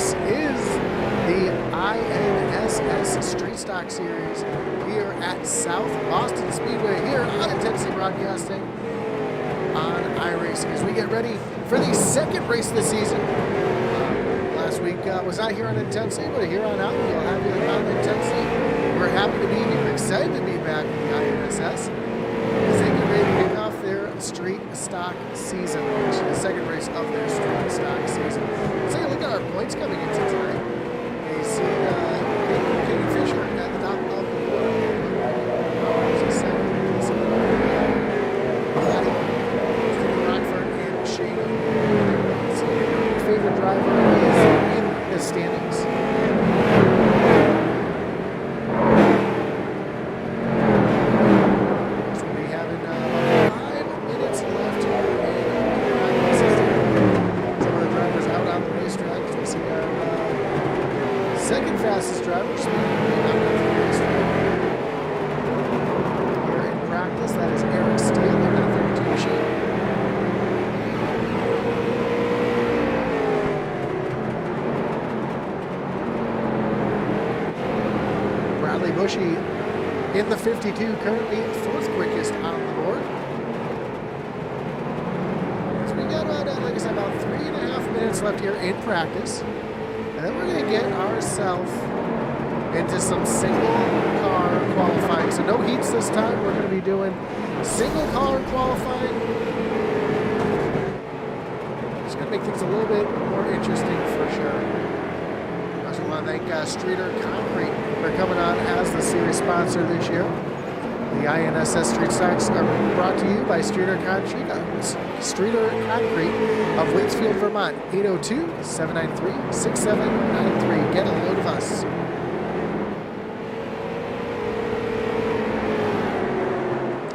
This is the INSS Street Stock Series here at South Boston Speedway here on Intensity Broadcasting on iRacing as we get ready for the second race of the season. Last week was not here on Intensity, but here on out we'll have you on Intensity. We're happy to be here, excited to be back in the INSS as they get ready to kick off their Street Stock season, which is the second race of their Street Stock season. Let's take a look at our points coming into tonight. You see King Fisher at the top of the board. Rockford and Shane. See your favorite driver is in the standings. So we have 5 minutes left here in practice. Some of the drivers out on the racetrack. As we see our second fastest driver speeding out on the racetrack. Here in practice, that is Eric Steele, the 932 machine. Bushy in the 52, currently fourth quickest on the board. So we got about, like I said, about 3.5 minutes left here in practice. And then we're going to get ourselves into some single car qualifying. So no heats this time. We're going to be doing single car qualifying. It's going to make things a little bit more interesting for sure. I want to thank Streeter Concrete for coming on as the series sponsor this year. The INSS Street Stocks are brought to you by Streeter Concrete of Waitsfield, Vermont. 802-793-6793. Get a load of us.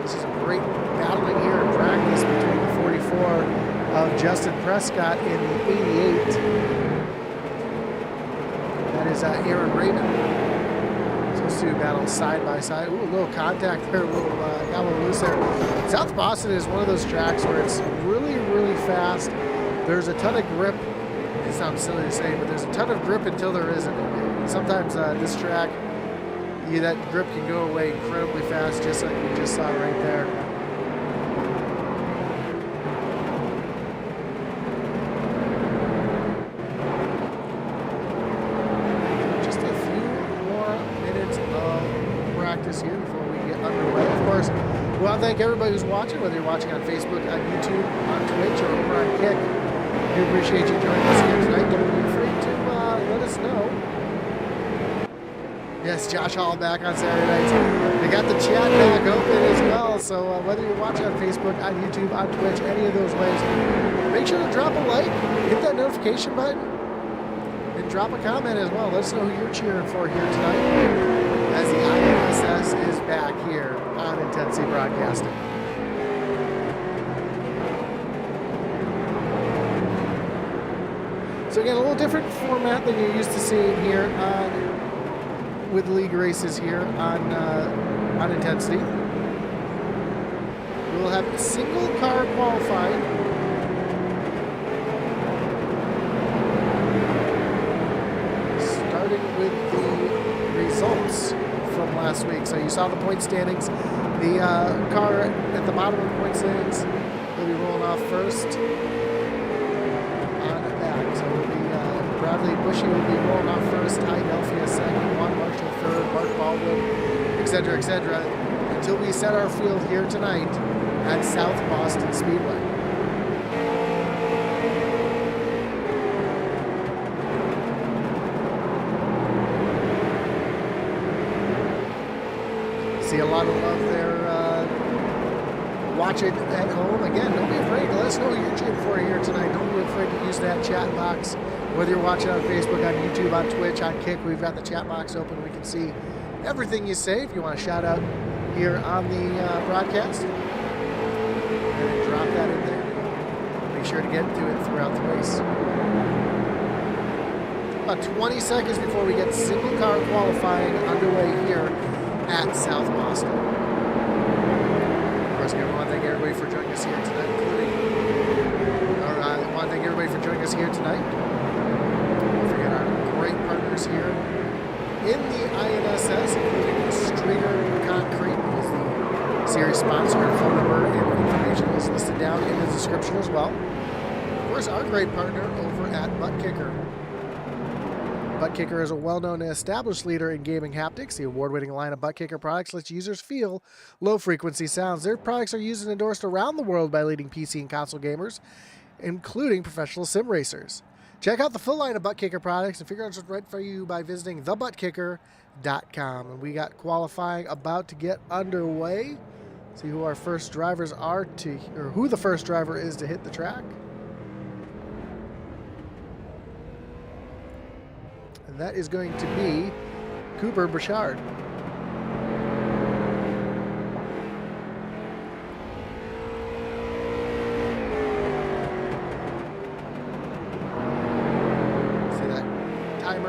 This is a great battling here in practice between the 44 of Justin Prescott and the 88. That is Aaron Raymond. Those two battle side by side. Ooh, a little contact there, got a little loose there. South Boston is one of those tracks where it's really, really fast. There's a ton of grip. It sounds silly to say, but there's a ton of grip until there isn't. Sometimes this track, that grip can go away incredibly fast, just like we just saw right there. Here before we get underway. Of course, we want to thank everybody who's watching, whether you're watching on Facebook, on YouTube, on Twitch, or over on Kick. We appreciate you joining us here tonight. Don't be afraid to let us know. Yes, Josh Hall back on Saturday nights. They got the chat back open as well, so whether you're watching on Facebook, on YouTube, on Twitch, any of those ways, make sure to drop a like, hit that notification button, and drop a comment as well. Let us know who you're cheering for here tonight as the INSS is back here on Intensity Broadcasting. So again, a little different format than you're used to seeing here with league races here on Intensity. We'll have single car qualifying. Starting with the results from last week. So you saw the point standings. The car at the bottom of the point standings will be rolling off first on back. So it'll be Bradley Bushy will be rolling off first, Ty Delphia second, Juan Marshall third, Mark Baldwin, etc., etc., until we set our field here tonight at South Boston Speedway. See a lot of love there watching at home. Again, don't be afraid to let us know who you're cheering for here tonight. Don't be afraid to use that chat box. Whether you're watching on Facebook, on YouTube, on Twitch, on Kick, we've got the chat box open. We can see everything you say. If you want to shout out here on the broadcast, and then drop that in there. Make sure to get to it throughout the race. About 20 seconds before we get single car qualifying underway here at South Boston. Of course, I want to thank everybody for joining us here tonight, I want to thank everybody for joining us here tonight. Don't forget our in the INSS, including Streeter Concrete, is the series sponsor, and phone number and information is listed down in the description as well. Of course, our great partner over at Butt Kicker. Butt Kicker is a well-known and established leader in gaming haptics. The award-winning line of Butt Kicker products lets users feel low-frequency sounds. Their products are used and endorsed around the world by leading PC and console gamers, including professional sim racers. Check out the full line of Butt Kicker products and figure out what's right for you by visiting thebuttkicker.com. And we got qualifying about to get underway. See who our first drivers are or who the first driver is to hit the track. And that is going to be Cooper Bouchard.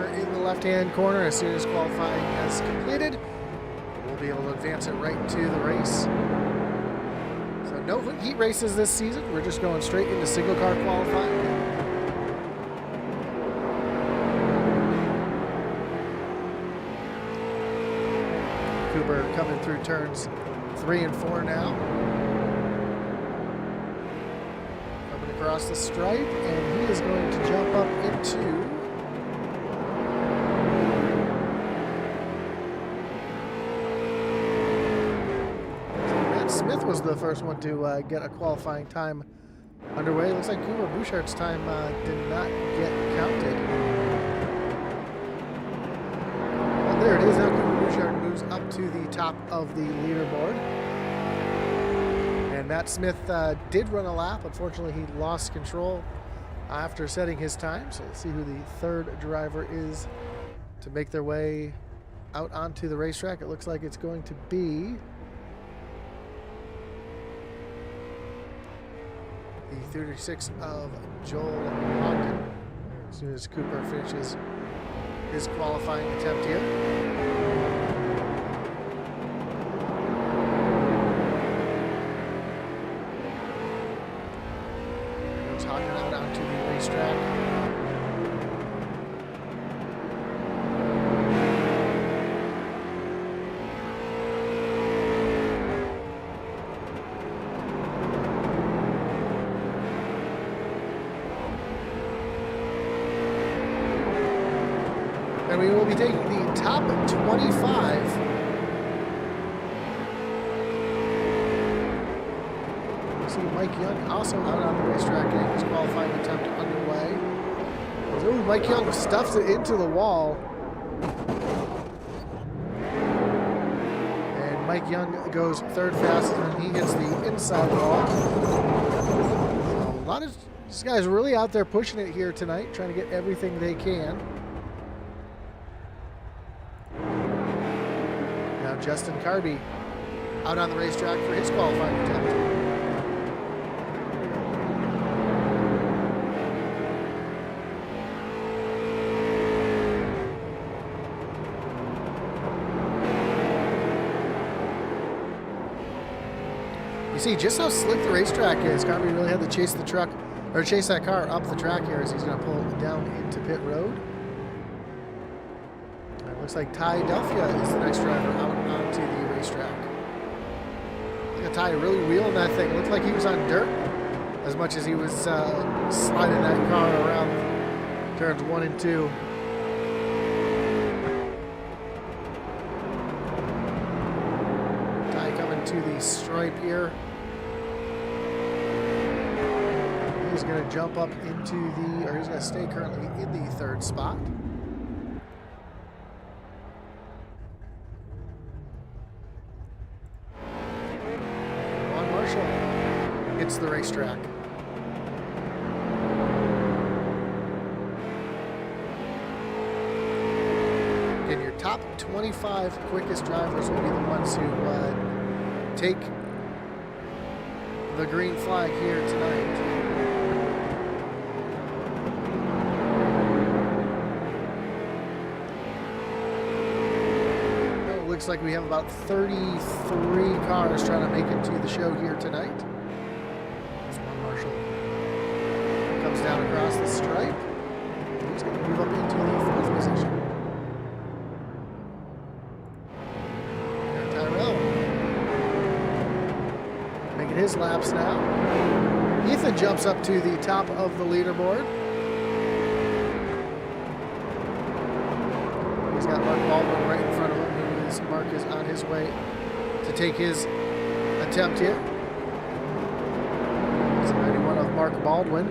In the left-hand corner. As soon as qualifying has completed, we'll be able to advance it right to the race. So no heat races this season. We're just going straight into single car qualifying. Cooper coming through turns 3 and 4 now. Coming across the stripe, and he is going to jump up into Smith was the first one to get a qualifying time underway. Looks like Cooper Bouchard's time did not get counted. Well, there it is. Now Cooper Bouchard moves up to the top of the leaderboard. And Matt Smith did run a lap. Unfortunately, he lost control after setting his time. So we'll see who the third driver is to make their way out onto the racetrack. It looks like it's going to be the 36 of Joel Ogden. As soon as Cooper finishes his qualifying attempt here. Goes Ogden out onto the racetrack. And we will be taking the top 25. We see Mike Young also out on the racetrack getting his qualifying attempt underway. Ooh, Mike Young stuffs it into the wall. And Mike Young goes third fastest and he hits the inside wall. So a lot of these guys are really out there pushing it here tonight, trying to get everything they can. Justin Carby out on the racetrack for his qualifying attempt. You see just how slick the racetrack is. Carby really had to chase the truck, or chase that car up the track here as he's going to pull down into pit road. Looks like Ty Delphia is the next driver out onto the racetrack. Look at Ty really wheeling that thing. Looked like he was on dirt as much as he was sliding that car around turns 1 and 2. Ty coming to the stripe here. He's going to jump up into the, or he's going to stay currently in the third spot. Hits the racetrack. And your top 25 quickest drivers will be the ones who take the green flag here tonight. Looks like we have about 33 cars trying to make it to the show here tonight. There's one Marshall. Comes down across the stripe. He's going to move up into the 4th position. his laps now. Ethan jumps up to the top of the leaderboard. He's got Mark Baldwin right in front of him. Mark is on his way to take his attempt here. It's 91 of Mark Baldwin.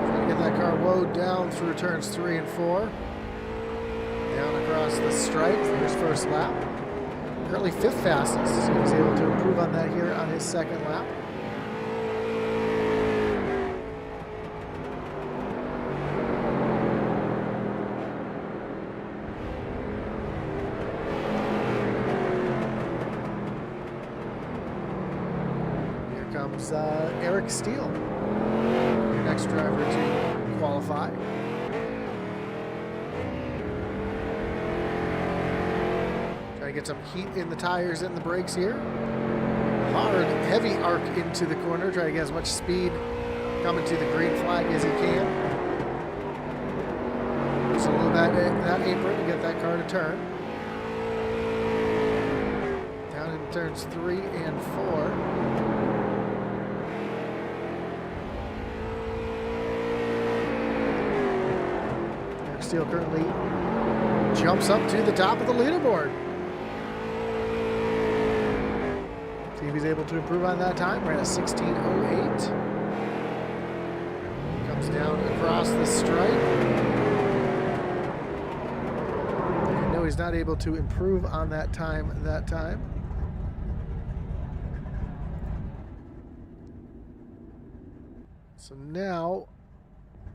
Trying to get that car woed down through turns 3 and 4. Down across the stripe for his first lap. Currently 5th fastest, so he's able to improve on that here on his second lap. Comes Eric Steele, your next driver to qualify. Try to get some heat in the tires and the brakes here. Hard, heavy arc into the corner. Try to get as much speed coming to the green flag as he can. So that apron to get that car to turn. Down in turns 3 and 4. Steele currently jumps up to the top of the leaderboard. See if he's able to improve on that time. We're at a 16:08. Comes down across the stripe. I know he's not able to improve on that time that time. So now,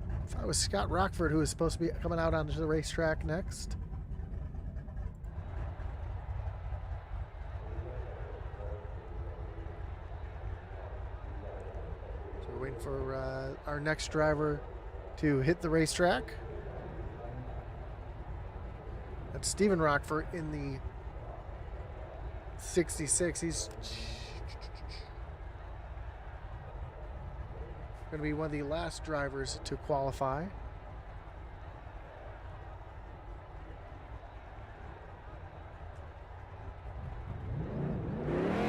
I thought it was Scott Rockford who was supposed to be coming out onto the racetrack next. So we're waiting for our next driver to hit the racetrack. That's Stephen Rockford in the 66. He's going to be one of the last drivers to qualify.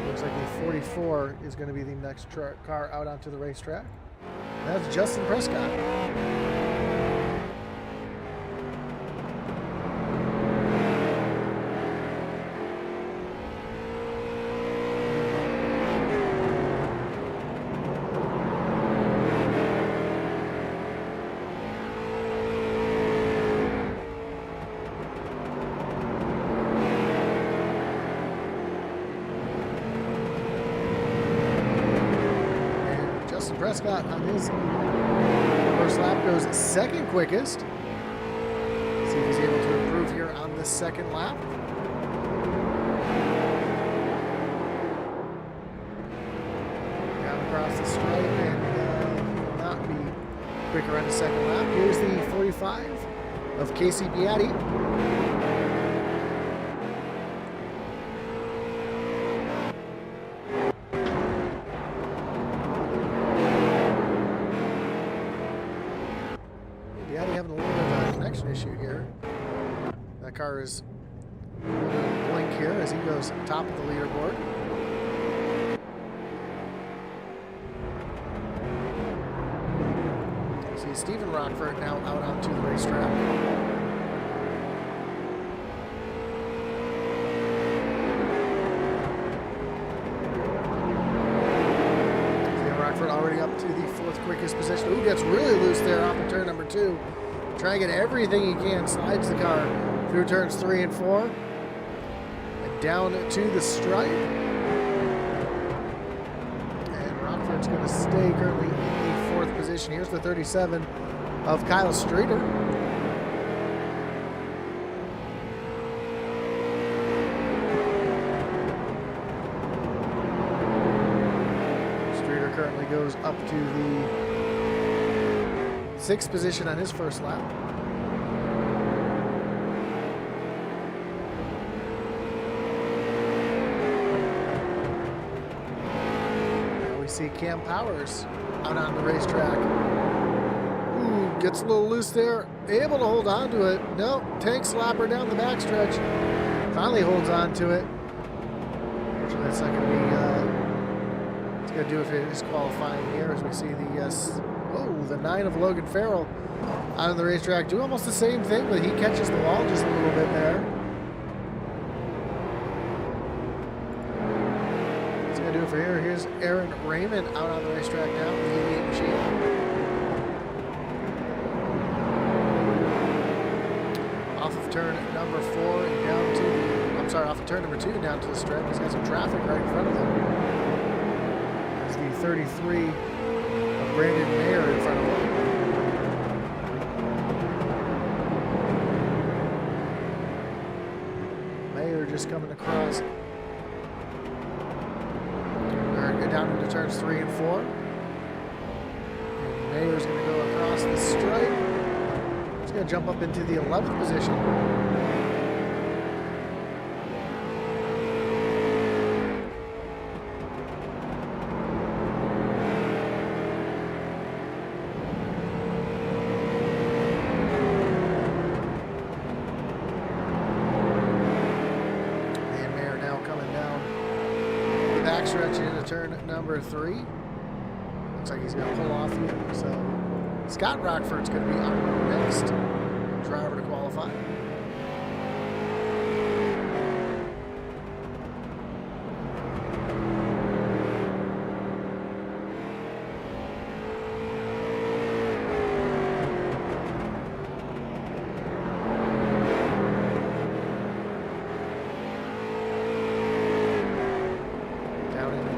Looks like the 44 is going to be the next car out onto the racetrack. That's Justin Prescott. Prescott on his first lap goes second quickest. See if he's able to improve here on the second lap. Down across the stripe and will not be quicker on the second lap. Here's the 45 of Casey Beatty. Issue here. That car is a little blink here as he goes top of the leaderboard. See Stephen Rockford now out onto the racetrack. Stephen Rockford already up to the 4th quickest position. Ooh, gets really loose there off of turn number 2. Try to get everything he can, slides the car through turns 3 and 4, and down to the stripe. And Rockford's going to stay currently in the 4th position. Here's the 37 of Kyle Streeter. Streeter currently goes up to the 6th position on his first lap. Now we see Cam Powers out on the racetrack. Ooh, gets a little loose there. Able to hold on to it. Nope, tank slapper down the backstretch. Finally holds on to it. Unfortunately, it's not going to be. It's going to do if it is qualifying here, as we see the 9 of Logan Farrell out on the racetrack do almost the same thing, but he catches the wall just a little bit there. That's going to do it for here. Here's Aaron Raymond out on the racetrack now with the 88 machine. Off of turn number 4 and down to off of turn number 2 down to the strip. He's got some traffic right in front of him. There's the 33 of Brandon Mayer in front of him. Mayer just coming across. We're going down into turns 3 and 4. And Mayer's going to go across the stripe. He's going to jump up into the 11th position. Stretch into turn number 3. Looks like he's going to pull off here. So Scott Rockford's going to be our next driver to qualify.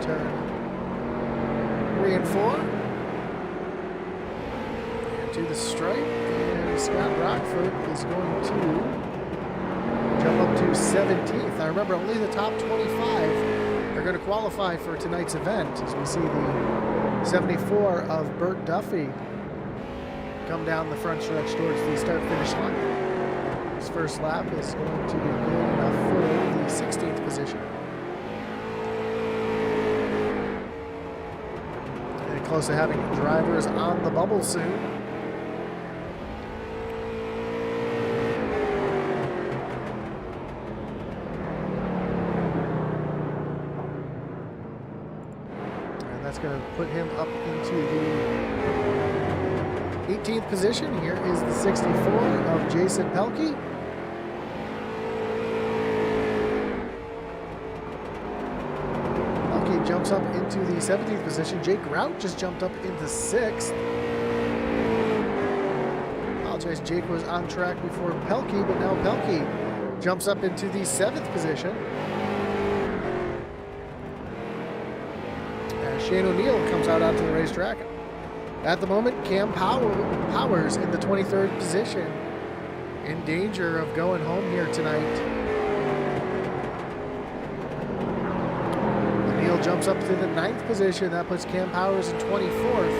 Turn 3 and 4. And to the stripe. And Scott Rockford is going to jump up to 17th. Now remember, only the top 25 are going to qualify for tonight's event, as we see the 74 of Bert Duffy come down the front stretch towards the start-finish line. His first lap is going to be good enough for the 16th position. Close to having drivers on the bubble soon. And that's going to put him up into the 18th position. Here is the 64 of Jason Pelkey. Jumps up into the 17th position. Jake Grout just jumped up into 6th. Apologize, Jake was on track before Pelkey, but now Pelkey jumps up into the 7th position. As Shane O'Neill comes out onto the racetrack. At the moment, Cam Powers in the 23rd position, in danger of going home here tonight. Jumps up to the 9th position. That puts Cam Powers in 24th.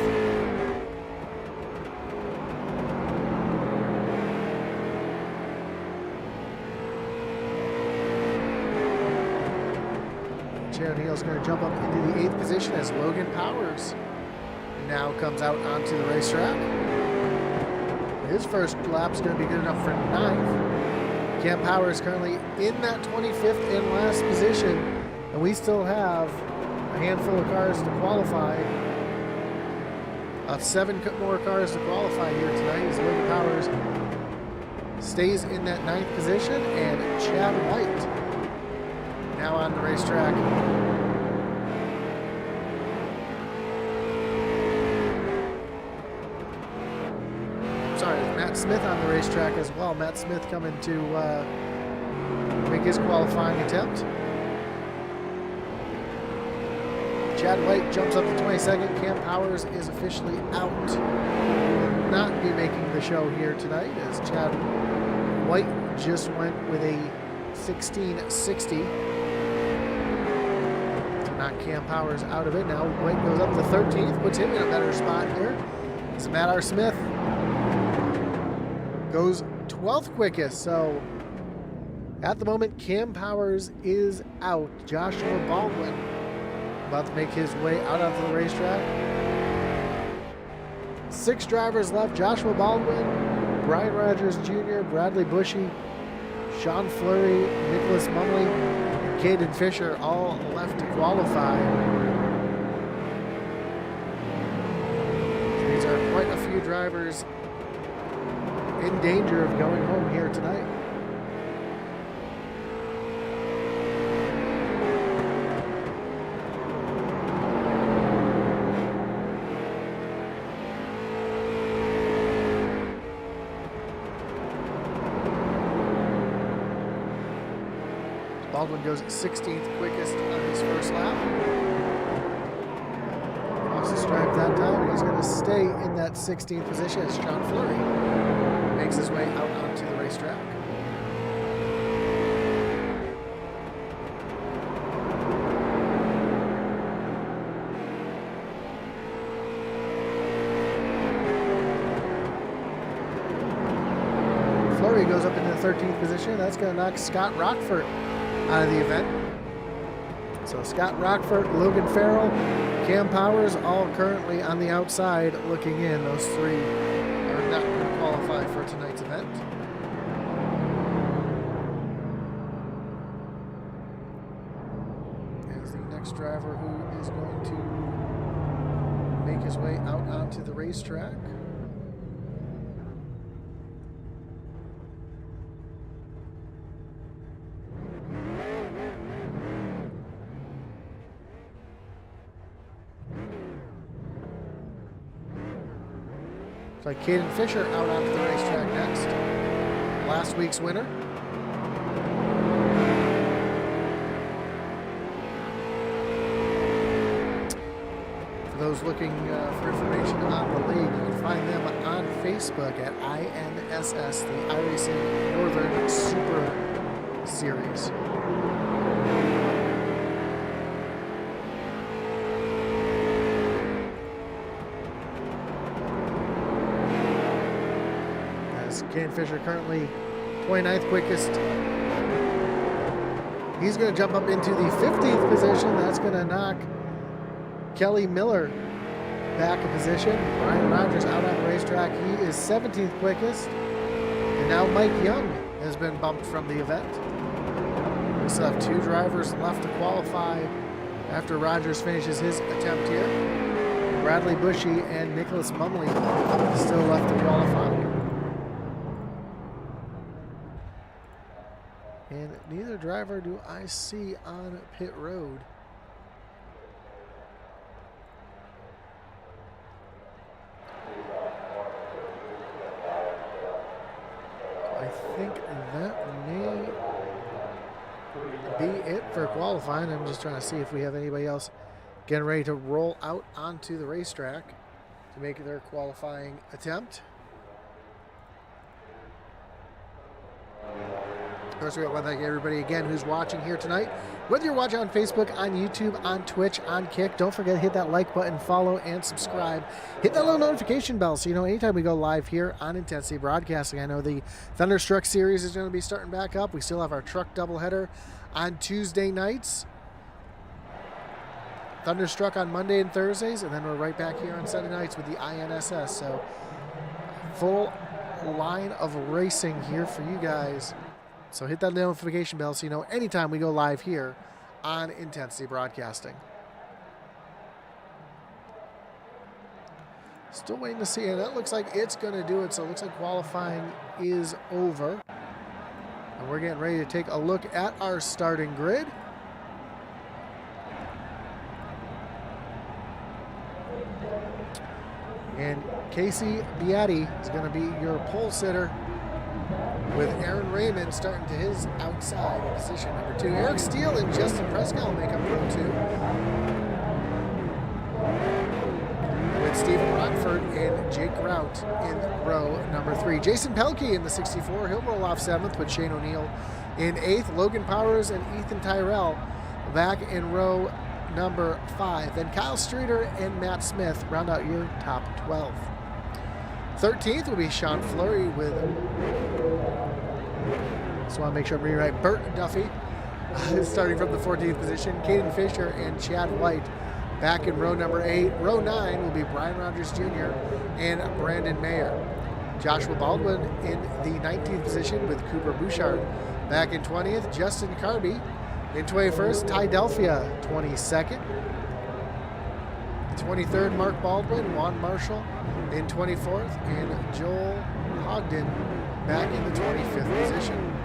Chad O'Neill's going to jump up into the 8th position as Logan Powers now comes out onto the racetrack. His first lap's going to be good enough for 9th. Cam Powers currently in that 25th and last position, and we still have a handful of cars to qualify. 7 more cars to qualify here tonight as Logan Powers stays in that 9th position, and Chad White now on the racetrack. Sorry, Matt Smith on the racetrack as well. Matt Smith coming to make his qualifying attempt. Chad White jumps up to 22nd. Cam Powers is officially out. He will not be making the show here tonight, as Chad White just went with a 1660 to knock Cam Powers out of it. Now White goes up to 13th, puts him in a better spot here. As Matt R. Smith goes 12th quickest. So at the moment, Cam Powers is out. Joshua Baldwin about to make his way out onto the racetrack. 6 drivers left. Joshua Baldwin, Brian Rogers Jr., Bradley Bushy, Sean Fleury, Nicholas Mumley, and Caden Fisher all left to qualify. These are quite a few drivers in danger of going home here tonight. Baldwin goes 16th quickest on his first lap. Cross the stripe that time. He's going to stay in that 16th position as Sean Fleury makes his way out onto the racetrack. Fleury goes up into the 13th position. That's going to knock Scott Rockford out of the event. So Scott Rockford, Logan Farrell, Cam Powers, all currently on the outside looking in. Those three are not going to qualify for tonight's event. As the next driver who is going to make his way out onto the racetrack. It's like Caden Fisher out onto the racetrack next. Last week's winner. For those looking for information on the league, you can find them on Facebook at INSS, the iRacing Northern Super Series. Caden Fisher currently 29th quickest. He's going to jump up into the 15th position. That's going to knock Kelly Miller back a position. Brian Rogers out on the racetrack. He is 17th quickest. And now Mike Young has been bumped from the event. We still have two drivers left to qualify after Rogers finishes his attempt here. Bradley Bushy and Nicholas Mumley still left to qualify. And neither driver do I see on pit road. I think that may be it for qualifying. I'm just trying to see if we have anybody else getting ready to roll out onto the racetrack to make their qualifying attempt. Of course, we want to thank everybody again who's watching here tonight. Whether you're watching on Facebook, on YouTube, on Twitch, on Kick, don't forget to hit that like button, follow, and subscribe. Hit that little notification bell so you know anytime we go live here on Intensity Broadcasting. I know the Thunderstruck series is going to be starting back up. We still have our truck doubleheader on Tuesday nights. Thunderstruck on Monday and Thursdays, and then we're right back here on Sunday nights with the INSS. So full line of racing here for you guys. So hit that notification bell so you know anytime we go live here on Intensity Broadcasting. Still waiting to see, and that looks like it's going to do it. So it looks like qualifying is over. And we're getting ready to take a look at our starting grid. And Casey Beatty is going to be your pole sitter, with Aaron Raymond starting to his outside position number 2. Eric Steele and Justin Prescott will make up row 2. With Stephen Rockford and Jake Grout in row number 3. Jason Pelkey in the 64. He'll roll off 7th with Shane O'Neill in 8th. Logan Powers and Ethan Tyrell back in row number 5. Then Kyle Streeter and Matt Smith round out your top 12. 13th will be Sean Fleury with, just want to make sure I'm reading right, Burt Duffy starting from the 14th position. Caden Fisher and Chad White back in row number 8. Row 9 will be Brian Rogers Jr. and Brandon Mayer. Joshua Baldwin in the 19th position with Cooper Bouchard Back in 20th, Justin Carby. In 21st, Ty Delphia, 22nd. 23rd, Mark Baldwin, Juan Marshall in 24th, and Joel Ogden back in the 25th position.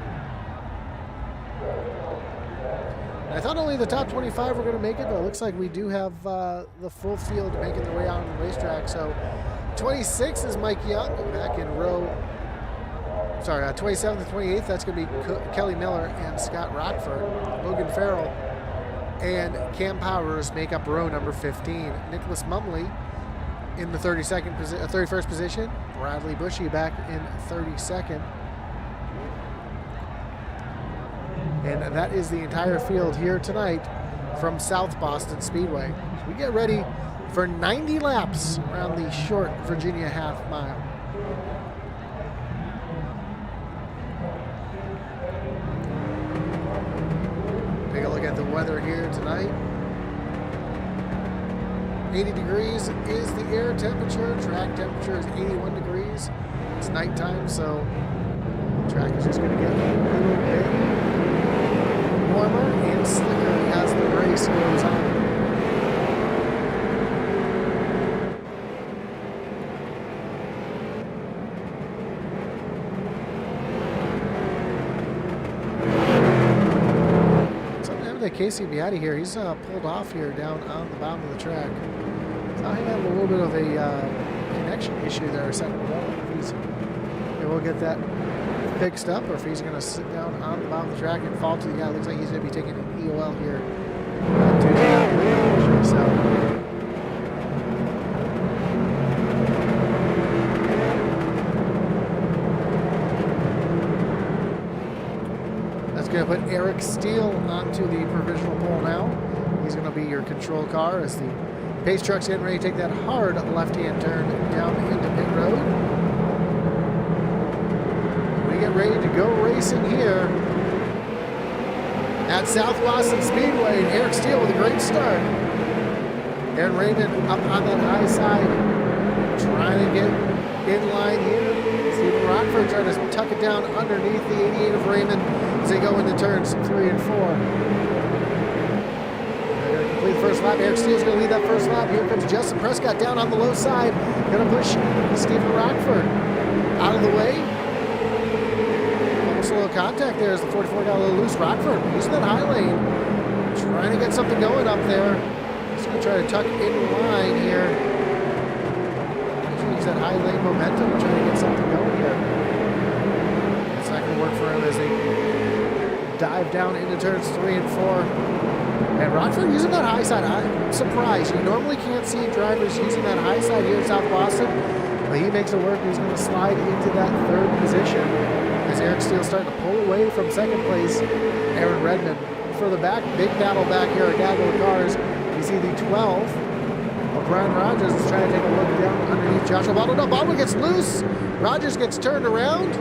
I thought only the top 25 were going to make it, but it looks like we do have the full field making their way out on the racetrack. So 26 is Mike Young back in row, 27th and 28th. That's going to be Kelly Miller and Scott Rockford. Logan Farrell and Cam Powers make up row number 15. Nicholas Mumley in the 31st position. Bradley Bushy back in 32nd. And that is the entire field here tonight from South Boston Speedway. So we get ready for 90 laps around the short Virginia half mile. Take a look at the weather here tonight. 80 degrees is the air temperature. Track temperature is 81 degrees. It's nighttime, so the track is just going to get a little bit warmer and slicker as the race goes on. Casey Beatty here, he's pulled off here down on the bottom of the track. So he had a little bit of a connection issue there a second ago. We'll get that fixed up, or if he's going to sit down on the bottom of the track and fall to the looks like he's going to be taking an EOL here. Going to put Eric Steele onto the provisional pole now. He's going to be your control car as the pace truck's getting ready to take that hard left-hand turn down into pit road. We get ready to go racing here at South Boston Speedway. And Eric Steele with a great start. Aaron Raymond up on that high side, trying to get in line here. Stephen Rockford trying to tuck it down underneath the 88 of Raymond as they go into turns 3 and 4. They're going to complete the first lap. Eric Steele's going to lead that first lap. Here comes Justin Prescott down on the low side. Going to push Stephen Rockford out of the way. Almost a little contact there as the 44 got a little loose. Rockford using that high lane, trying to get something going up there. He's going to try to tuck in line here. Use that high lane momentum, trying to get something going here. It's not going to work for him as they dive down into turns 3 and 4. And Rockford using that high side. I'm surprised. You normally can't see drivers using that high side here in South Boston, but he makes it work. He's going to slide into that 3rd position as Eric Steele's starting to pull away from 2nd place, Aaron Redmond. For the back, big battle back here at Gaggle Cars. You see the 12 of Brian Rogers is trying to take a look down underneath Joshua Baldwin. No, Baldwin gets loose. Rogers gets turned around.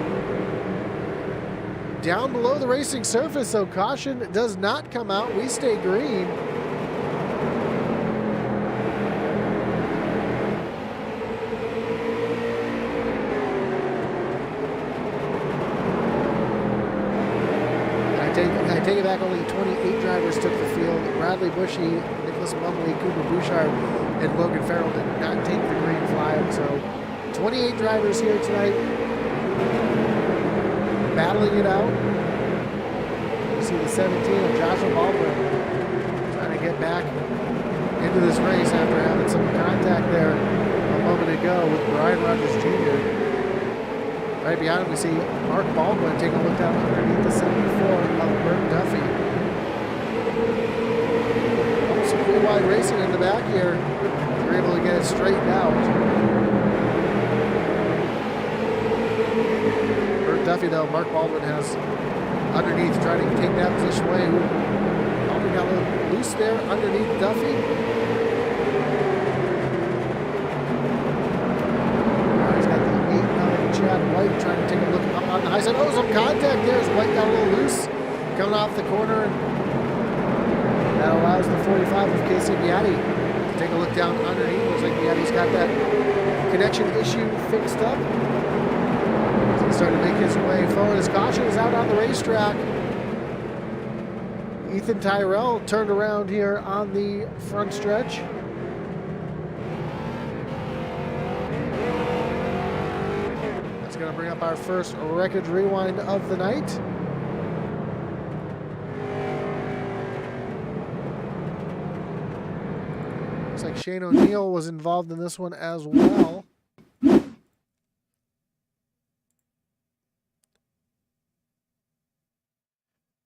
Down below the racing surface, so caution does not come out. We stay green. I take it back, only 28 drivers took the field. Bradley Bushy, Nicholas Mumley, Cooper Bouchard, and Logan Farrell did not take the green flag. So 28 drivers here tonight, battling it out. You see the 17 of Joshua Baldwin trying to get back into this race after having some contact there a moment ago with Brian Rogers Jr. Right behind him, we see Mark Baldwin taking a look down underneath the 74 of Bert Duffy. Some cool wide racing in the back here. They're able to get it straightened out. Bert Duffy, though, Mark Baldwin has underneath trying to take that position away. Baldwin got a little loose there underneath Duffy. Chad White trying to take a look up on the high side. Oh, some contact there as White got a little loose coming off the corner. And that allows the 45 of Casey Beatty to take a look down underneath. Looks like Beatty's got that connection issue fixed up. He's starting to make his way forward. His caution is out on the racetrack. Ethan Tyrell turned around here on the front stretch. That's going to bring up our first wreckage rewind of the night. Looks like Shane O'Neill was involved in this one as well.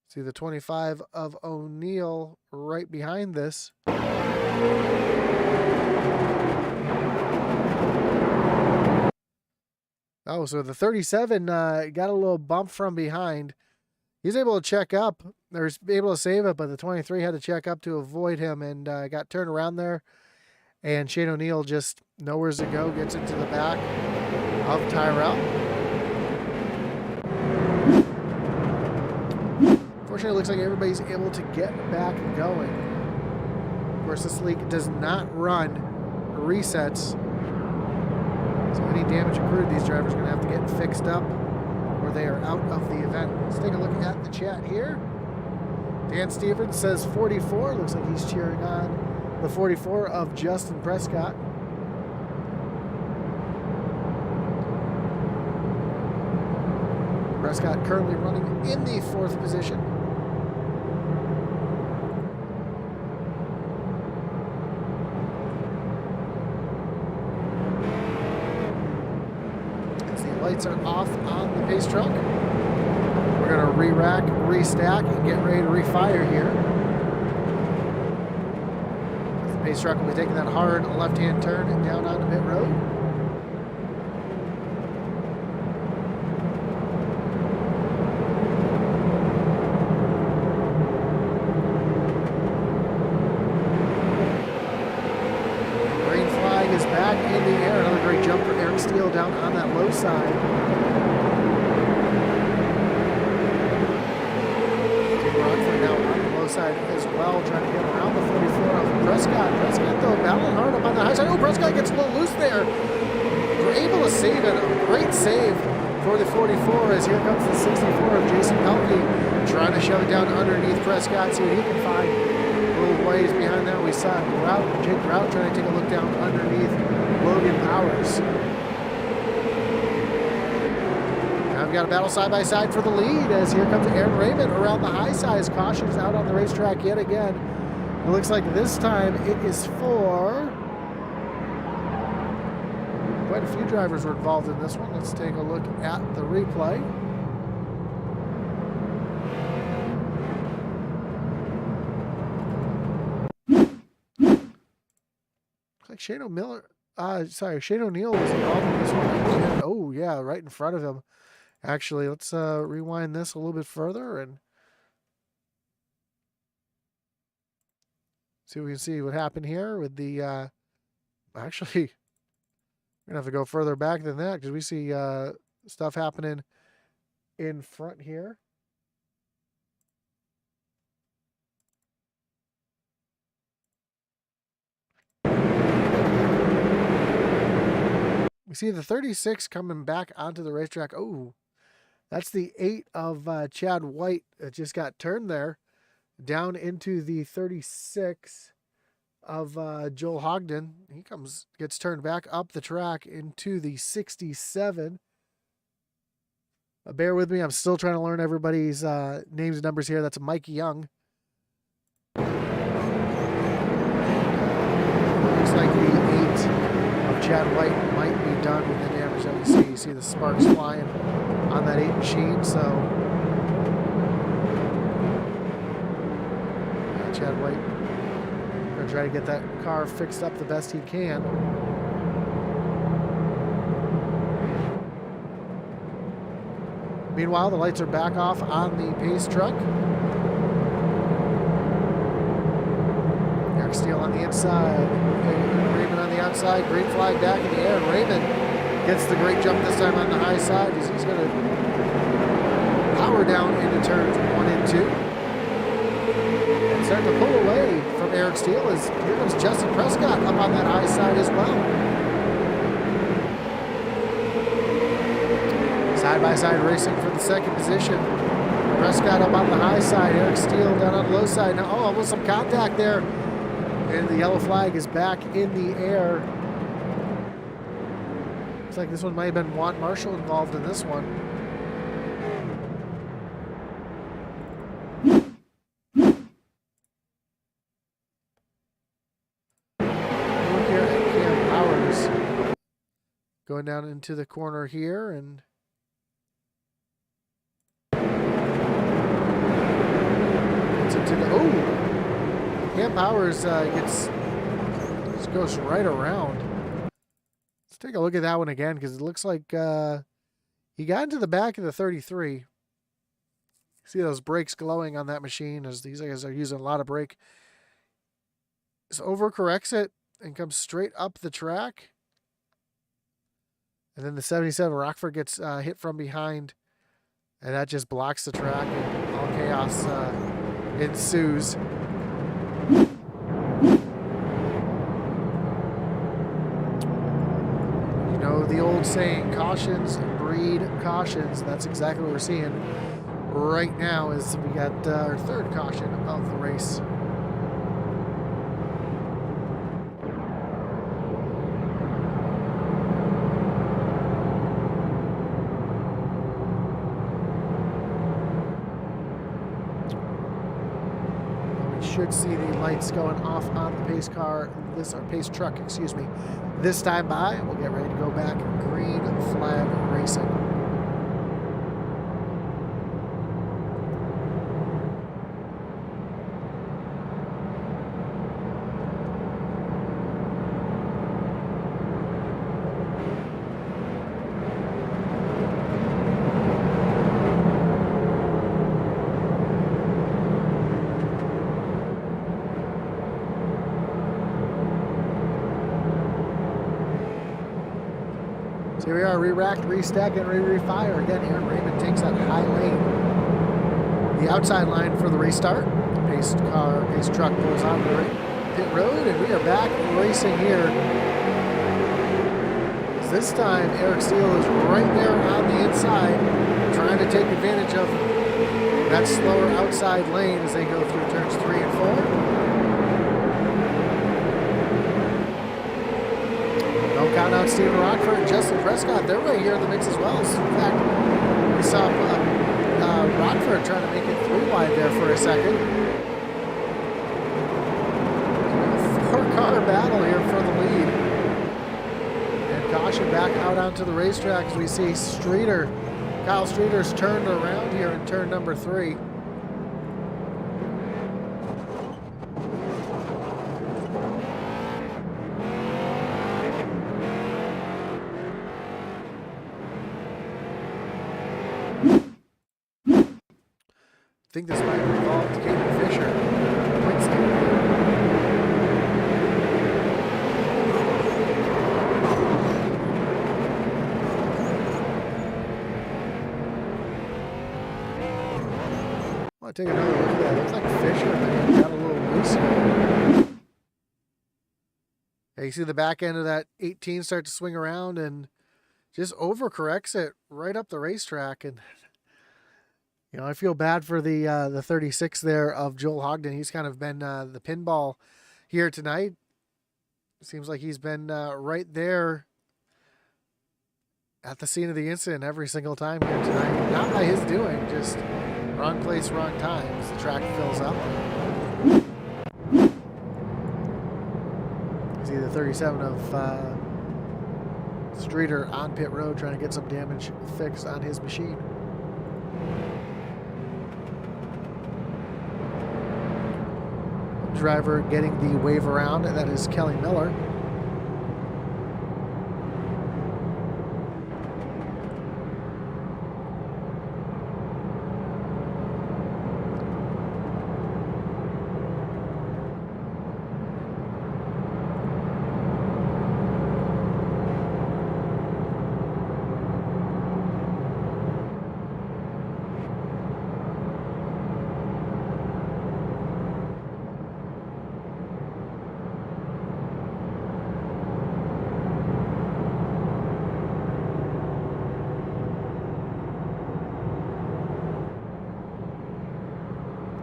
See the 25 of O'Neill right behind this. Oh, so the 37 got a little bump from behind. He's able to check up. They're able to save it, but the 23 had to check up to avoid him and got turned around there. And Shane O'Neill just nowhere to go, gets into the back of Tyrell. Fortunately, it looks like everybody's able to get back going. Of course, this league does not run resets. So any damage accrued, these drivers are going to have to get fixed up or they are out of the event. Let's take a look at the chat here. Dan Stevens says 44. Looks like he's cheering on the 44 of Justin Prescott. Prescott currently running in the 4th position. Lights are off on the pace truck. We're going to re-rack, restack, and get ready to refire here. The pace truck will be taking that hard left-hand turn and down onto pit road. Green flag is back in the air. Another great jump for Eric Steele down on that low side. Jim Rockford now on the low side as well, trying to get around the 44 of Prescott. Prescott, though, battling hard up on the high side. Oh, Prescott gets a little loose there. We're able to save it. A great save for the 44 as here comes the 64 of Jason Pelkey, trying to shove it down underneath Prescott, see what he can find. A little ways behind that, we saw Jake Grout trying to take a look down underneath Logan Powers. Now we've got a battle side by side for the lead as here comes Aaron Raymond around the high side. Cautions out on the racetrack yet again. It looks like this time it is for quite a few drivers were involved in this one. Let's take a look at the replay. Looks like Shane O'Neill was involved in this one. And, oh, yeah, right in front of him. Actually, let's rewind this a little bit further and see if we can see what happened here with the, actually, we're going to have to go further back than that because we see stuff happening in front here. We see the 36 coming back onto the racetrack. Oh, that's the 8 of Chad White that just got turned there down into the 36 of Joel Hogden. He gets turned back up the track into the 67. Bear with me. I'm still trying to learn everybody's names and numbers here. That's Mike Young. Looks like the 8 of Chad White might be done with the damage that we see. You see the sparks flying on that 8 machine. So Chad White going to try to get that car fixed up the best he can. Meanwhile, the lights are back off on the pace truck. Eric Steele on the inside. Raymond on the outside. Green flag back in the air. And Raymond gets the great jump this time on the high side. He's going to power down into turns 1 and 2. And starting to pull away from Eric Steele as here comes Justin Prescott up on that high side as well. Side-by-side racing for the second position. Prescott up on the high side. Eric Steele down on the low side. Now, oh, almost some contact there. And the yellow flag is back in the air. Looks like this one might have been Juan Marshall involved in this one. Look here at Cam Powers. Going down into the corner here and Cam Powers just goes right around. Let's take a look at that one again because it looks like he got into the back of the 33. See those brakes glowing on that machine as these guys are using a lot of brake. Just overcorrects it and comes straight up the track. And then the 77 Rockford gets hit from behind, and that just blocks the track, and all chaos ensues. You know the old saying, cautions breed cautions. That's exactly what we're seeing right now as we got our third caution of the race. Should see the lights going off on the pace car, pace truck, excuse me, this time by. We'll get ready to go back. Green flag racing. So here we are, re-racked, restack, and re-refire. Again, Aaron Raymond takes that high lane. The outside line for the restart. Pace truck pulls on the pit road, and we are back racing here. This time, Eric Steele is right there on the inside, trying to take advantage of that slower outside lane as they go through turns 3 and 4. Don't count out Stephen Rockford and Justin Prescott. They're right here in the mix as well. So in fact, we saw Rockford trying to make it 3 wide there for a second. 4-car battle here for the lead. And caution back out onto the racetrack as we see Kyle Streeter's turned around here in turn number 3. I think this might involve Caden Fisher. I want to take another look at that. It looks like Fisher maybe got a little loose here. Yeah, you see the back end of that 18 start to swing around and just overcorrects it right up the racetrack. And you know, I feel bad for the 36 there of Joel Hogden. He's kind of been the pinball here tonight. It seems like he's been right there at the scene of the incident every single time here tonight. Not by his doing, just wrong place, wrong time as the track fills up. You see the 37 of Streeter on pit road trying to get some damage fixed on his machine. Driver getting the wave around, and that is Kelly Miller.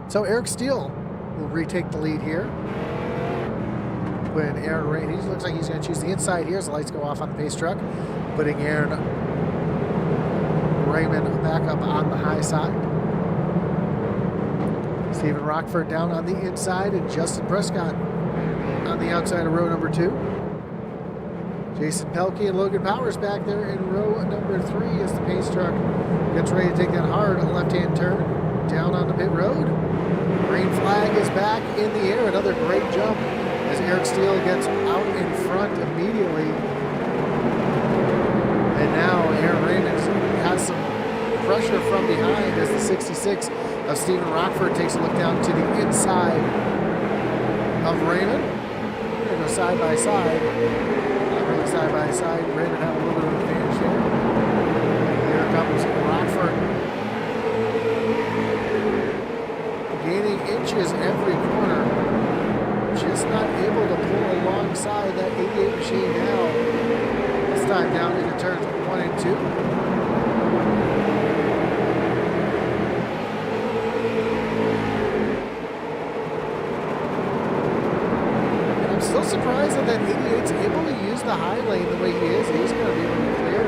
So Eric Steele will retake the lead here. When Aaron Raymond, he looks like he's going to choose the inside here as the lights go off on the pace truck, putting Aaron Raymond back up on the high side. Stephen Rockford down on the inside, and Justin Prescott on the outside of row number 2. Jason Pelkey and Logan Powers back there in row number 3 as the pace truck gets ready to take that hard left-hand turn down on the pit road. Green flag is back in the air. Another great jump as Eric Steele gets out in front immediately. And now Aaron Raymond has some pressure from behind as the 66 of Stephen Rockford takes a look down to the inside of Raymond. They're going to go side by side. Not really side by side. Raymond had a little bit of advantage here. Here comes Rockford. Gaining inches every corner. Just not able to pull alongside that 88 machine now. This time down into turns 1 and 2. And I'm still surprised that 88's able to use the high lane the way he is. He's going to be able to clear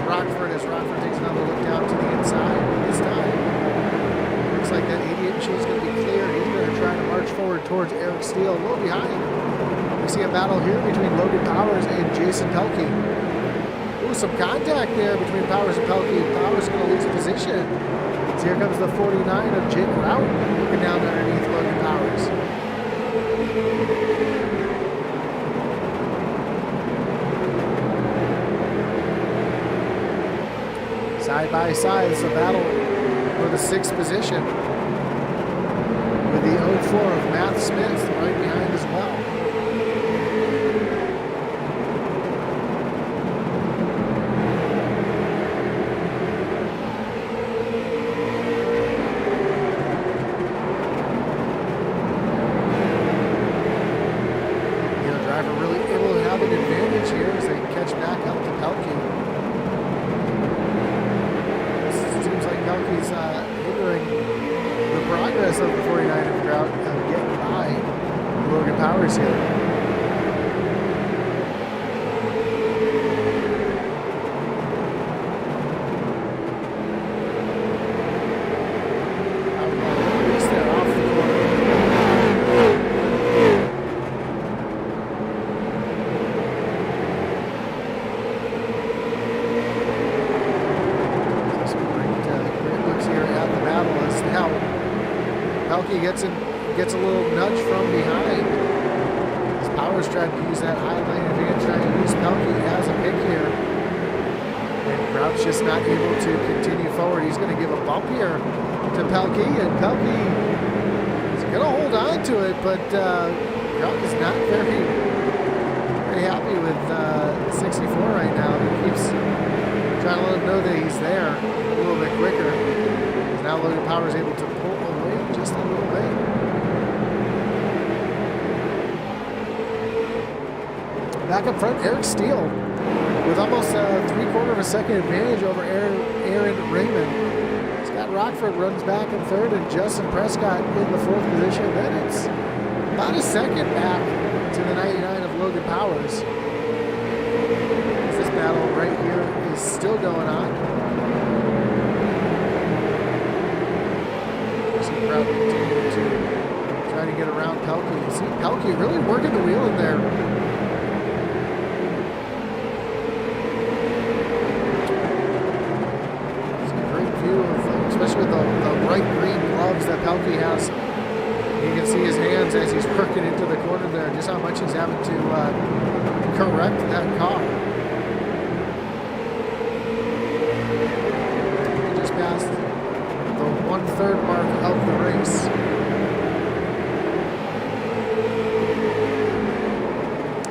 Rockford as Rockford takes another look down to the inside this time. Looks like that 88 machine is going to be clear. He's going to try to march forward towards Eric Steele, a little behind. We see a battle here between Logan Powers and Jason Pelkey. Ooh, some contact there between Powers and Pelkey. Powers is going to lose a position. So here comes the 49 of Jake Rout looking down underneath Logan Powers. Side by side, it's a battle for the 6th position, with the 04 of Matt Smith right behind as well. The driver really able to have an advantage here as they catch back up to Pelkey. Pelkey's hindering the progress of the 49 of Grout getting by Logan Powers here. Release that off the corner. Pelkey gets a little nudge from behind. As Powers tried to use that high lane advantage, trying to use Pelkey as a pick here. And Grout's just not able to continue forward. He's going to give a bump here to Pelkey, and Pelkey is going to hold on to it, but Grout is not very happy with 64 right now. He keeps trying to let him know that he's there a little bit quicker. Now Logan Powers able to pull away just a little bit. Back up front, Eric Steele with almost a 3/4 of a second advantage over Aaron Raymond. Scott Rockford runs back in 3rd, and Justin Prescott in the 4th position. Then it's about a second back to the 99 of Logan Powers. This battle right here is still going on. Crowd continuing to try to get around Pelkey. You see Pelkey really working the wheel in there. It's a great view of, especially with the bright green gloves that Pelkey has. You can see his hands as he's working into the corner there, just how much he's having to correct that car. He just passed the 1/3 mark of the race.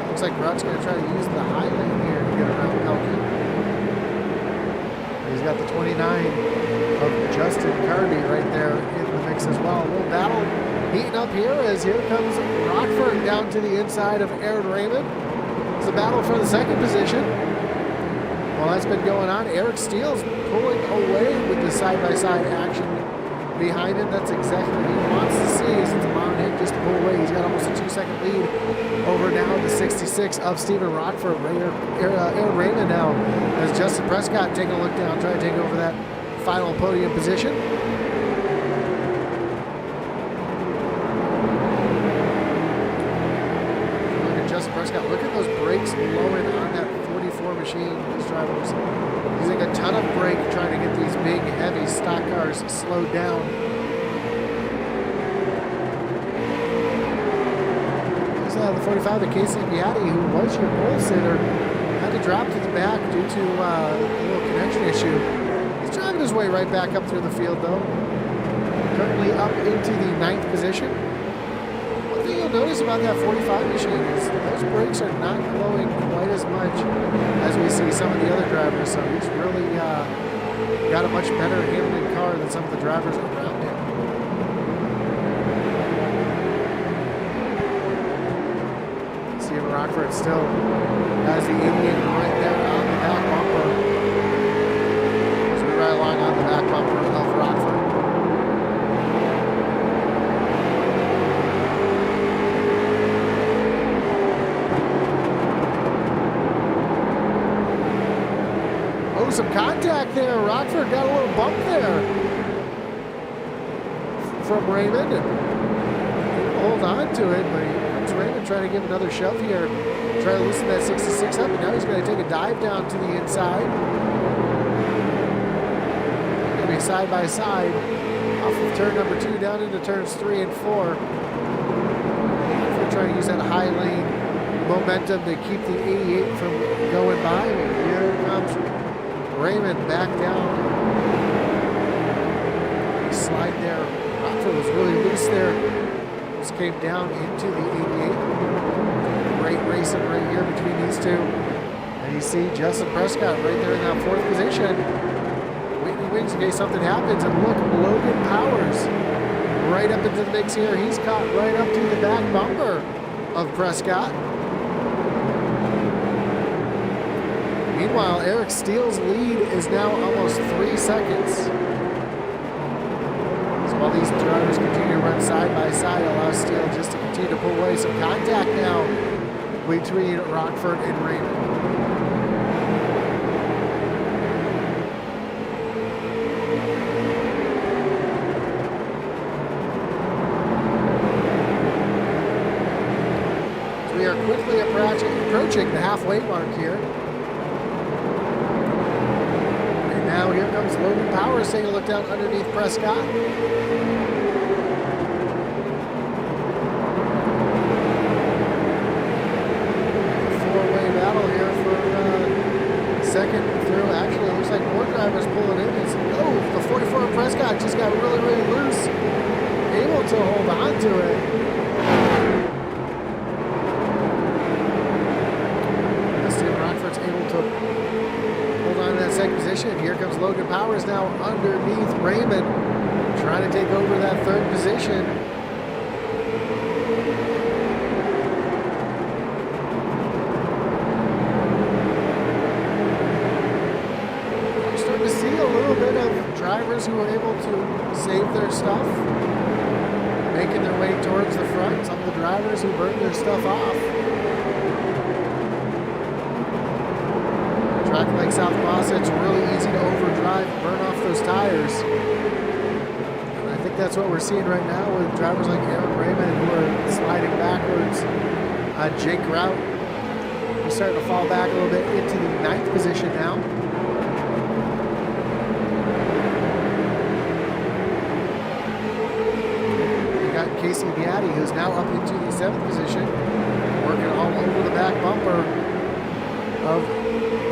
Looks like Grout's going to try to use the high lane here to get around Pelkey. He's got the 29 of Justin Carby right there in the mix as well. A little battle heating up here as here comes Rockford down to the inside of Aaron Raymond. It's a battle for the 2nd position. Well, that's been going on. Eric Steele's pulling away with the side-by-side action behind him. That's exactly what he wants to see, is it's allowing him just to pull away. He's got almost a 2-second lead over now the 66 of Stephen Rockford. Aaron Raymond now as Justin Prescott taking a look down, trying to take over that final podium position. Look at Justin Prescott. Look at those brakes blowing on that 44 machine. These drivers using a ton of brake trying to get these big, heavy stock cars slowed down. Here's the 45, the Casey Beatty, who was your pole sitter, had to drop to the back due to a little connection issue. He's driving his way right back up through the field, though. Currently up into the 9th position. One thing you'll notice about that 45 machine is those brakes are not blowing quite as much as we see some of the other drivers, so he's really got a much better handling car than some of the drivers around him. Stephen Rockford still has the 88 right there on the back bumper as we ride along on the back bumper of Rockford. Some contact there. Rockford got a little bump there from Raymond. And hold on to it, but here comes Raymond trying to give another shove here. Try to loosen that 66 up, and now he's going to take a dive down to the inside. Going to be side by side off of turn number 2 down into turns 3 and 4. We're trying to use that high lane momentum to keep the 88 from going by. And here comes Raymond back down. Slide there. Rockford was really loose there. Just came down into the 88. Great racing right here between these two. And you see Justin Prescott right there in that 4th position. Whitney wins in case something happens. And look, Logan Powers right up into the mix here. He's caught right up to the back bumper of Prescott. Meanwhile, Eric Steele's lead is now almost 3 seconds. So while these drivers continue to run side by side, allow Steele just to continue to pull away. Some contact now between Rockford and Raymond. So we are quickly approaching the halfway mark here. Now here comes Logan Powers taking a look down underneath Prescott. Four-way battle here for second through. Actually, it looks like more drivers pulling in. The 44 Prescott just got really, really loose. Able to hold on to it. Stephen Rockford's able to hold on to that second position. Here comes Logan Powers now underneath Raymond, trying to take over that 3rd position. We're starting to see a little bit of drivers who are able to save their stuff, making their way towards the front. Some of the drivers who burn their stuff off. Track like South Boston, it's really easy to overdrive and burn off those tires. And I think that's what we're seeing right now with drivers like Aaron Raymond who are sliding backwards. Jake Grout, he's starting to fall back a little bit into the 9th position now. You got Casey Beatty, who's now up into the 7th position, working all over the back bumper of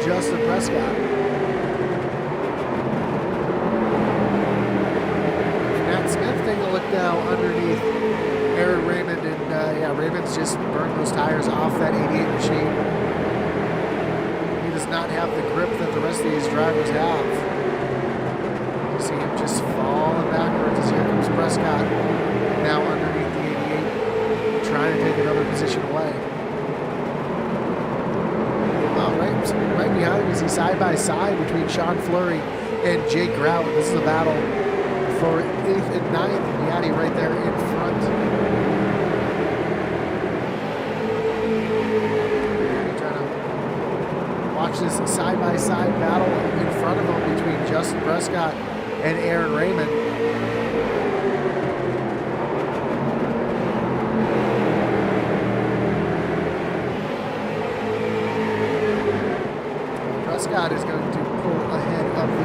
Justin Prescott. Matt Smith taking a look now underneath Aaron Raymond, and Raymond's just burned those tires off that 88 machine. He does not have the grip that the rest of these drivers have. You see him just falling backwards as here comes Prescott now underneath the 88, trying to take another position away. Right behind him, you see side by side between Sean Fleury and Jake Grout. This is a battle for 8th and 9th. Yadi right there in front. Yadi trying to watch this side-by-side battle in front of him between Justin Prescott and Aaron Raymond. Prescott is going to pull ahead of the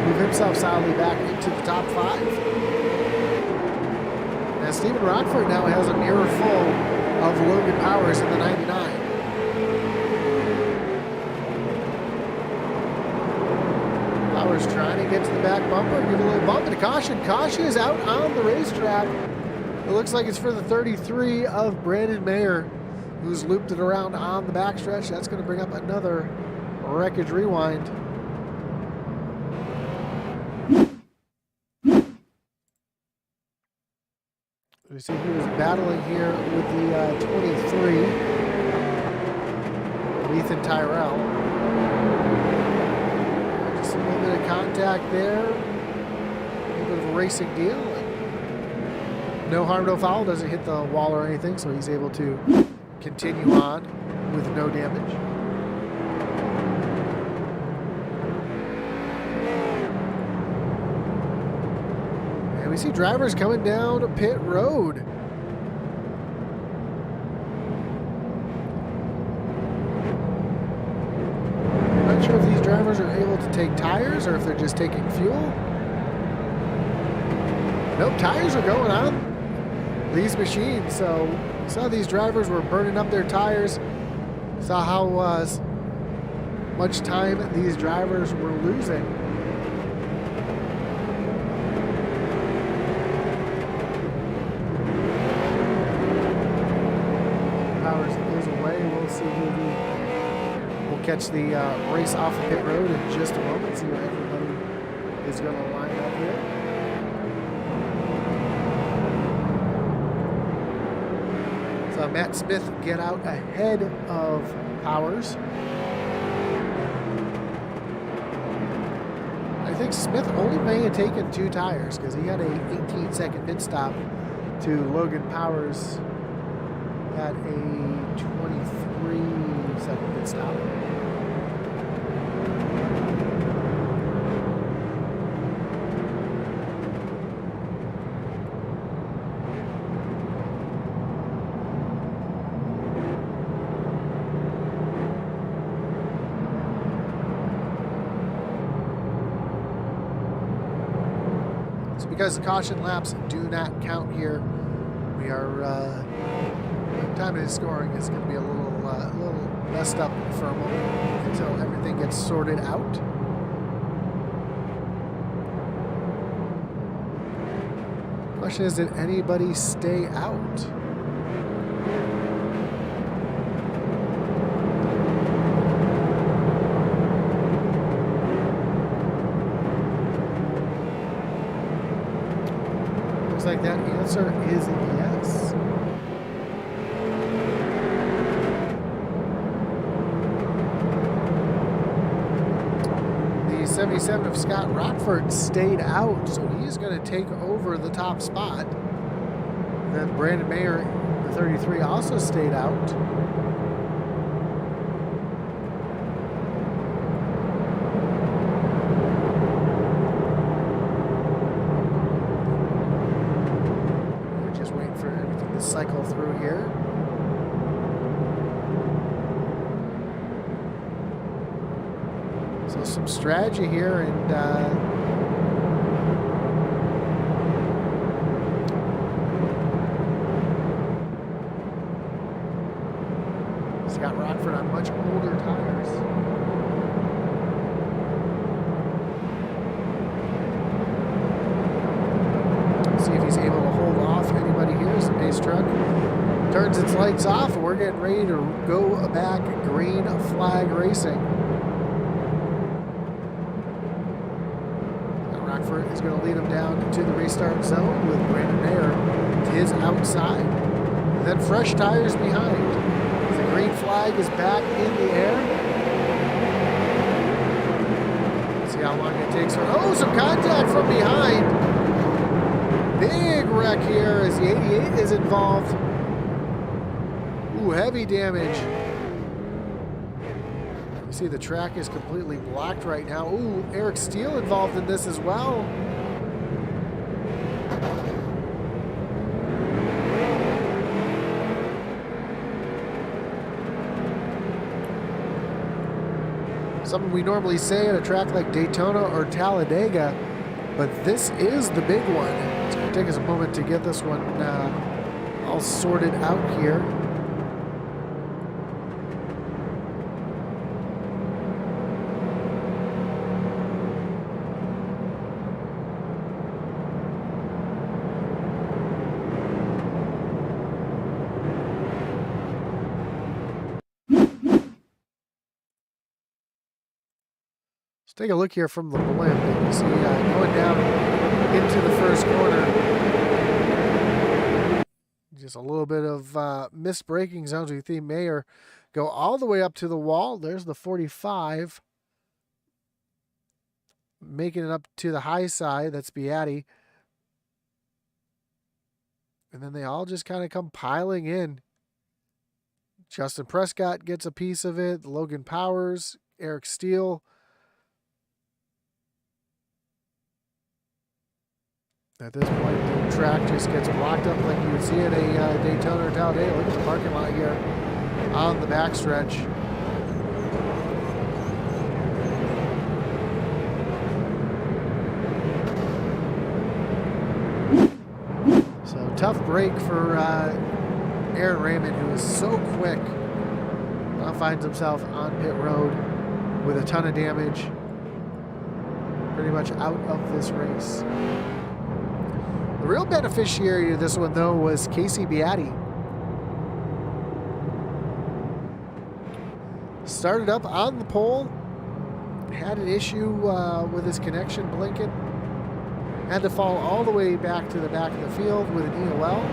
88, move himself solidly back into the top 5. And Stephen Rockford now has a mirror full of Logan Powers in the 99. Powers trying to get to the back bumper, give a little bump and a caution. Caution is out on the racetrack. It looks like it's for the 33 of Brandon Mayer, who's looped it around on the backstretch. That's going to bring up another wreckage rewind. We see he was battling here with the 23, Ethan Tyrell. Just a little bit of contact there, a little bit of a racing deal. No harm, no foul, doesn't hit the wall or anything, so he's able to continue on with no damage. And we see drivers coming down to pit road. I'm not sure if these drivers are able to take tires or if they're just taking fuel. Nope, tires are going on these machines, so saw these drivers were burning up their tires. Saw how much time these drivers were losing. Powers is away. We'll see who will catch the race off the pit road in just a moment. See where everybody is going to line up here. Matt Smith get out ahead of Powers. I think Smith only may have taken 2 tires because he had a 18-second pit stop to Logan Powers at a 23-second pit stop. Because the caution laps do not count here, we are time of scoring is going to be a little messed up for a moment until everything gets sorted out. Question is, did anybody stay out? Like that answer is yes. The 77 of Scott Rockford stayed out, so he's going to take over the top spot. Then Brandon Mayer, the 33, also stayed out. Cycle through here. So some strategy here, and Scott Rockford on much older tires. See if he's able to hold off anybody here. As the pace truck turns its lights off, and we're getting ready to go back green flag racing. Now Rockford is going to lead him down to the restart zone with Brandon Mayer to his outside. And then fresh tires behind. The green flag is back in the air. See how long it takes for, oh, some contact from behind. Big wreck here as the 88 is involved. Ooh, heavy damage. You see the track is completely blocked right now. Ooh, Eric Steele involved in this as well. Something we normally say at a track like Daytona or Talladega, but this is the big one. It's going to take us a moment to get this one all sorted out here. Let's take a look here from the blimp. You see going down into the first corner. Just a little bit of missed braking zones. We see Mayer go all the way up to the wall. There's the 45. Making it up to the high side. That's Beatty. And then they all just kind of come piling in. Justin Prescott gets a piece of it. Logan Powers, Eric Steele. At this point, the track just gets blocked up like you would see at a Daytona or Talladega. Look at the parking lot here on the backstretch. So tough break for Aaron Raymond, who is so quick. Now finds himself on pit road with a ton of damage. Pretty much out of this race. The real beneficiary of this one, though, was Casey Beatty. Started up on the pole, had an issue with his connection blinking, had to fall all the way back to the back of the field with an EOL.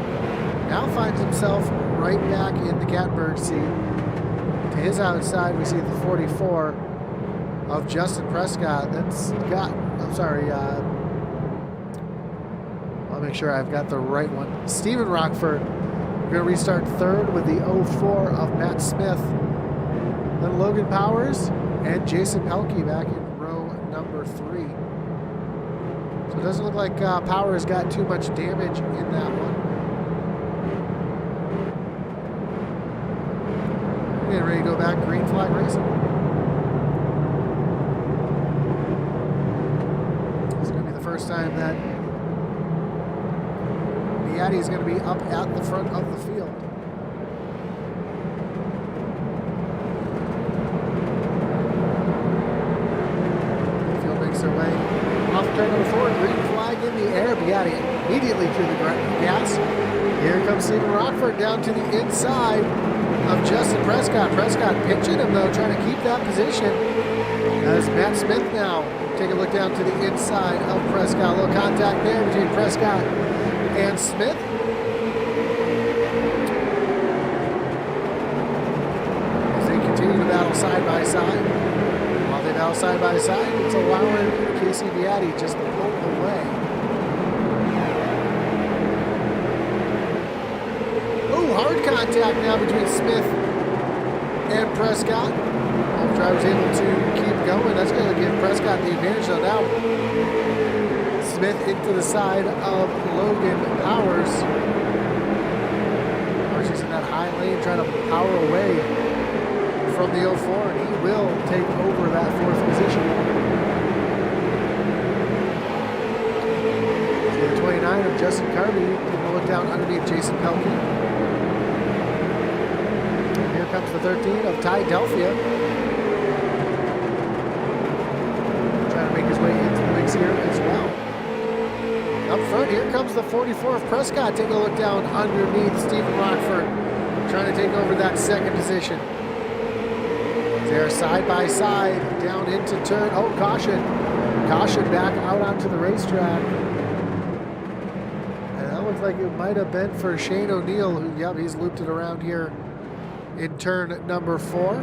Now finds himself right back in the Catbird seat. To his outside, we see the 44 of Justin Prescott. That's got, I'm sorry, I'll make sure I've got the right one. Stephen Rockford. We're going to restart third with the 04 of Matt Smith. Then Logan Powers and Jason Pelkey back in row number 3. So it doesn't look like Powers got too much damage in that one. Getting ready to go back, green flag racing. It's going to be the first time that Beatty is going to be up at the front of the field. Field makes their way off turn number 4, green flag in the air. Beatty immediately to the gas. Here comes Stephen Rockford down to the inside of Justin Prescott. Prescott pitching him though, trying to keep that position. As Matt Smith now take a look down to the inside of Prescott. A little contact there between Prescott and Smith. As they continue to battle side by side. While they battle side by side, it's allowing Casey Beatty just to pull away. Oh, hard contact now between Smith and Prescott. The driver's able to keep going. That's going to give Prescott the advantage. So now Smith into the side of Logan Powers. Powers using that high lane, trying to power away from the 04, and he will take over that 4th position. See the 29 of Justin Carby taking a look down underneath Jason Pelkey. And here comes the 13 of Ty Delphia. Trying to make his way into the mix here as well. Up front, here comes the 44 of Prescott. Take a look down underneath Stephen Rockford, trying to take over that 2nd position. They're side by side, down into turn. Oh, caution. Caution back out onto the racetrack. And that looks like it might have been for Shane O'Neill, who, yep, he's looped it around here in turn number 4.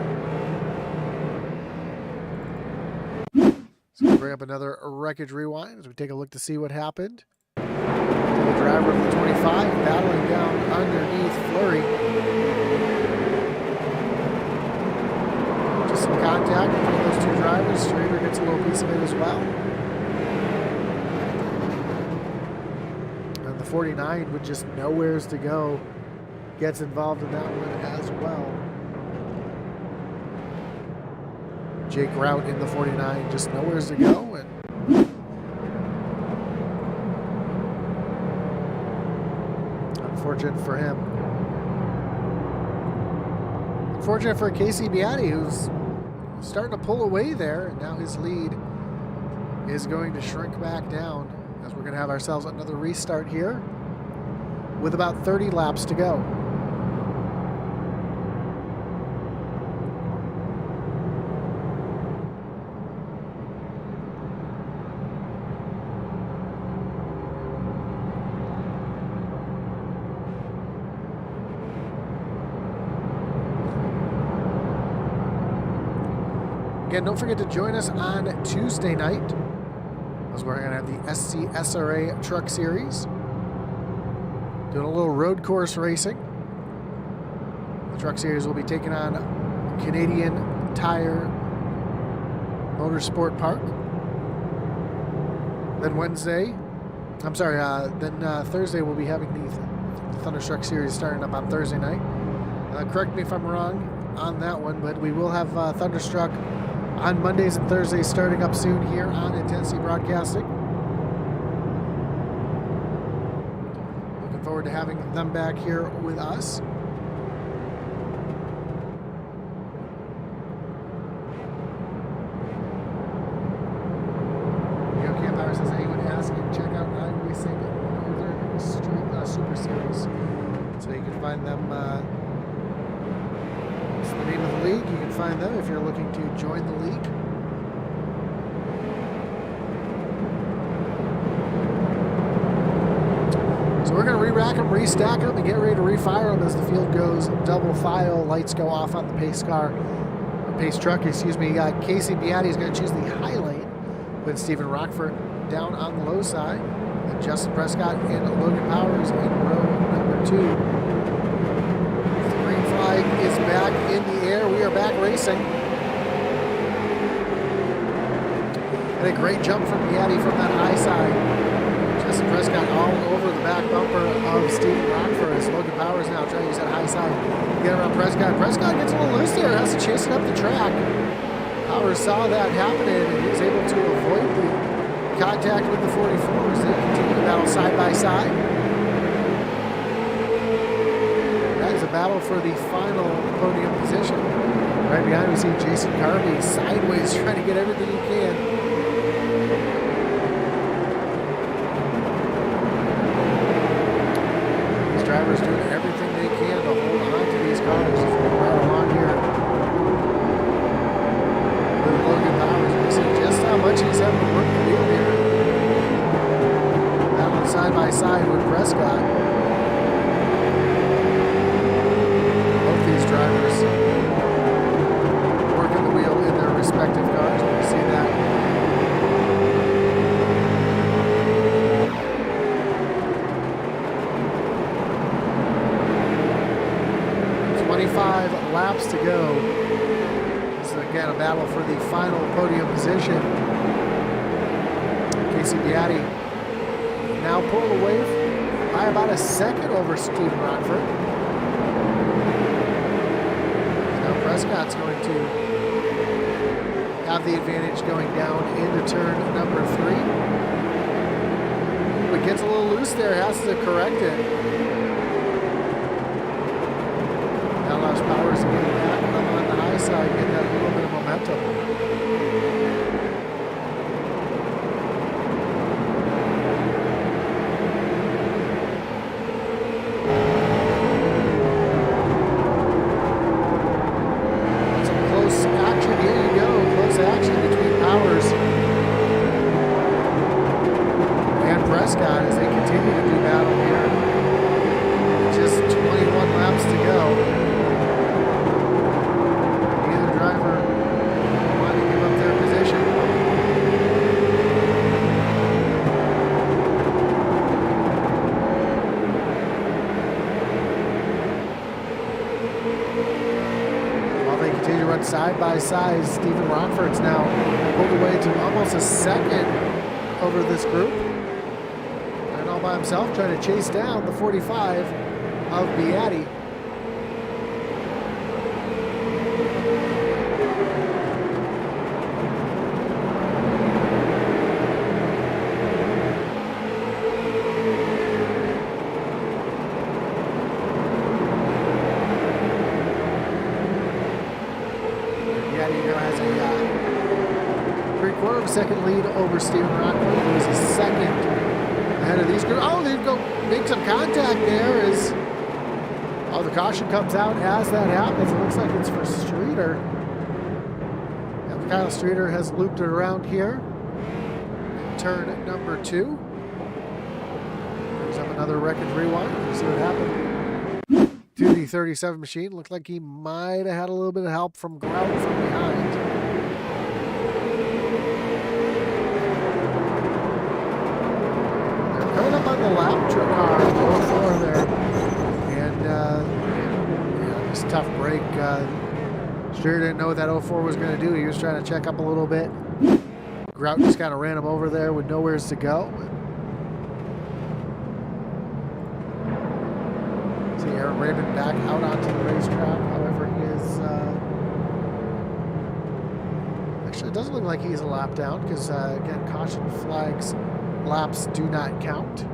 So bring up another wreckage rewind as we take a look to see what happened. The driver of the 25 battling down underneath Flurry. Just some contact between those two drivers. Strader gets a little piece of it as well. And the 49 with just nowheres to go gets involved in that one as well. Jake Rout in the 49, just nowheres to go. And unfortunate for him. Unfortunate for Casey Beatty, who's starting to pull away there, and now his lead is going to shrink back down as we're going to have ourselves another restart here with about 30 laps to go. Again, don't forget to join us on Tuesday night, as we're going to have the SCSRA Truck Series, doing a little road course racing. The Truck Series will be taking on Canadian Tire Motorsport Park. Then Thursday we'll be having the Thunderstruck Series starting up on Thursday night. Correct me if I'm wrong on that one, but we will have Thunderstruck on Mondays and Thursdays starting up soon here on Intensity Broadcasting. Looking forward to having them back here with us. Camp Power says anyone asking, check out iRacing Northern Super Series. So you can find them. It's the name of the league. You can find them if you're looking to join the league. So we're going to re-rack them, restack them, and get ready to refire them as the field goes double file. Lights go off on the pace truck. Casey Beatty is going to choose the high lane with Stephen Rockford down on the low side. And Justin Prescott and Logan Powers in row number 2. Flag is back in the air. We are back racing. And a great jump from Beatty from that high side. Justin Prescott all over the back bumper of Stephen Rockford as Logan Powers now trying to use that high side to get around Prescott. Prescott gets a little loose there, has to chase it up the track. Powers saw that happening and he was able to avoid the contact with the 44s. They continue to battle side by side. A battle for the final podium position. Right behind we see Jason Carby sideways trying to get everything he can. These drivers doing everything they can to hold on to these cars as we run along here. With Logan Powers, we see just how much he's having to work to do here. Battling side by side with Prescott. These drivers working the wheel in their respective cars. We see that. It's 25 laps to go. This is again a battle for the final podium position. Casey Beatty now pulled away by about a second over Stephen Rockford. Prescott's going to have the advantage going down into turn number 3. But gets a little loose there, has to correct it. That allows Powers to get back up on the high side, get that little bit of momentum. Prescott as they continue to do battle here. Just 21 laps to go. Either driver wanting by side. Stephen Rockford's now pulled away to almost a second over this group. And all by himself trying to chase down the 45 of Beatty. Second lead over Stephen Rockford, who is a second ahead of these groups. Oh, they go make some contact there as the caution comes out as that happens. It looks like it's for Streeter. And Kyle Streeter has looped it around here. Turn number 2. Brings up another wreckage rewind. We'll see what happened to the 37 machine. Looked like he might have had a little bit of help from Grout from behind. On the lap car, 4 there, and just tough break. Sure didn't know what that 04 was going to do. He was trying to check up a little bit. Grout just kind of ran him over there with nowheres to go. See Aaron Raven back out onto the racetrack. However, he is actually it doesn't look like he's a lap down because again, caution flags. Laps do not count.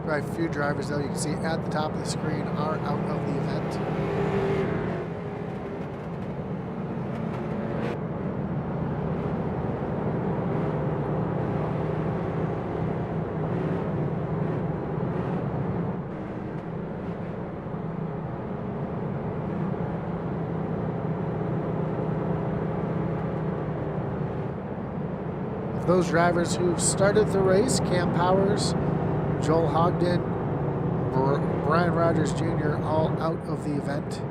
A few drivers, though, you can see at the top of the screen are out of the event. Of those drivers who've started the race, Cam Powers, Joel Hogden, Brian Rogers Jr. all out of the event.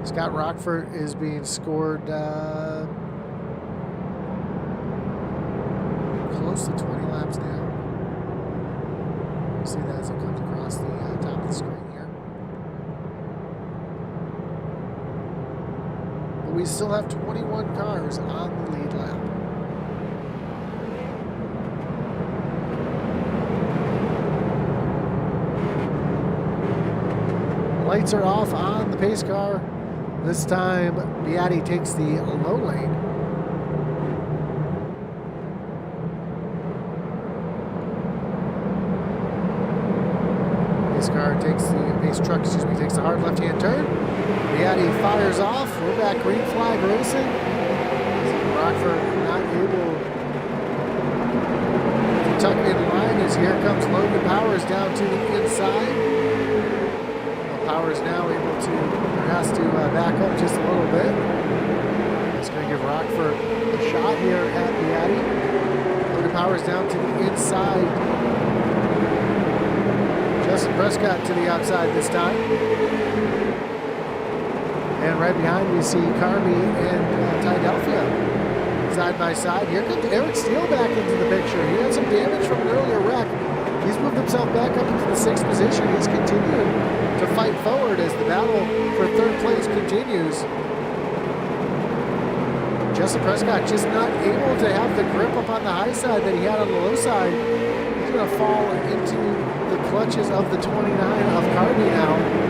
Scott Rockford is being scored close to 20 laps down. See that as it comes across the top of the screen here. But we still have 21 cars on the lead lap. Lights are off on the pace car. This time, Beatty takes the low lane. Pace truck takes the hard left-hand turn. Beatty fires off. We're back green flag racing. Rockford not able to tuck in line as here comes Logan Powers down to the inside. Powers now able to, or has to back up just a little bit. It's going to give Rockford a shot here at Beatty. Logan Powers down to the inside. Justin Prescott to the outside this time. And right behind we see Carby and Tydelphia side by side. Here comes Eric Steele back into the picture. He had some damage from an earlier wreck. He's moved himself back up into the 6th position. He's continuing to fight forward as the battle for 3rd place continues. Justin Prescott just not able to have the grip up on the high side that he had on the low side. He's going to fall into the clutches of the 29 of Carby now.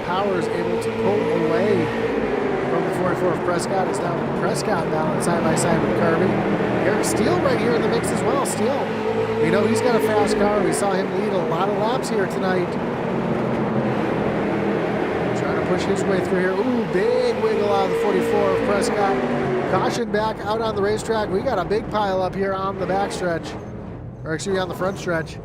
Powers able to pull away from the 44 of Prescott. Is now Prescott balanced side by side with Kirby. Eric Steele right here in the mix as well. Steele, we know he's got a fast car. We saw him lead a lot of laps here tonight. Trying to push his way through here. Ooh, big wiggle out of the 44 of Prescott. Caution back out on the racetrack. We got a big pile up here on the back stretch, or actually on the front stretch.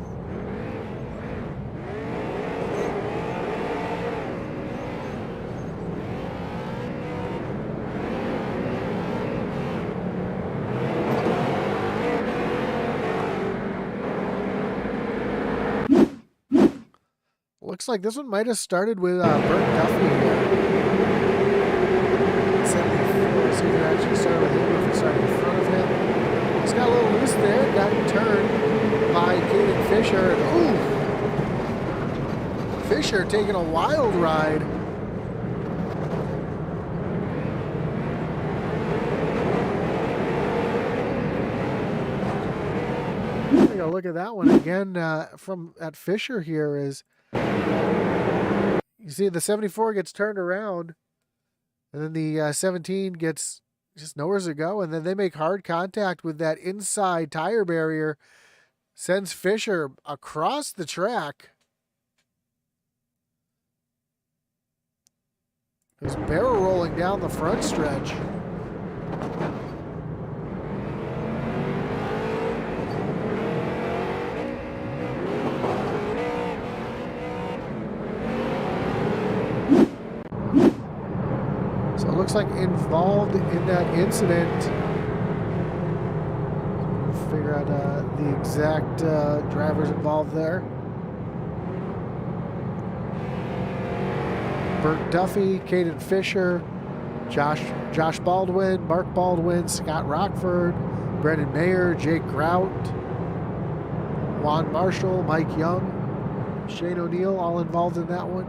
looks like this one might have started with Bert Duffy here. 74, so either actually started with him or if it started in front of him. He's got a little loose there, got turned by Caden Fisher. Ooh! Fisher taking a wild ride. Take a look at that one again from at Fisher here is, you see the 74 gets turned around and then the 17 gets just nowhere to go, and then they make hard contact with that inside tire barrier, sends Fisher across the track. There's barrel rolling down the front stretch. So it looks like involved in that incident. We'll figure out the exact drivers involved there. Bert Duffy, Caden Fisher, Josh Baldwin, Mark Baldwin, Scott Rockford, Brendan Mayer, Jake Grout, Juan Marshall, Mike Young, Shane O'Neill, all involved in that one,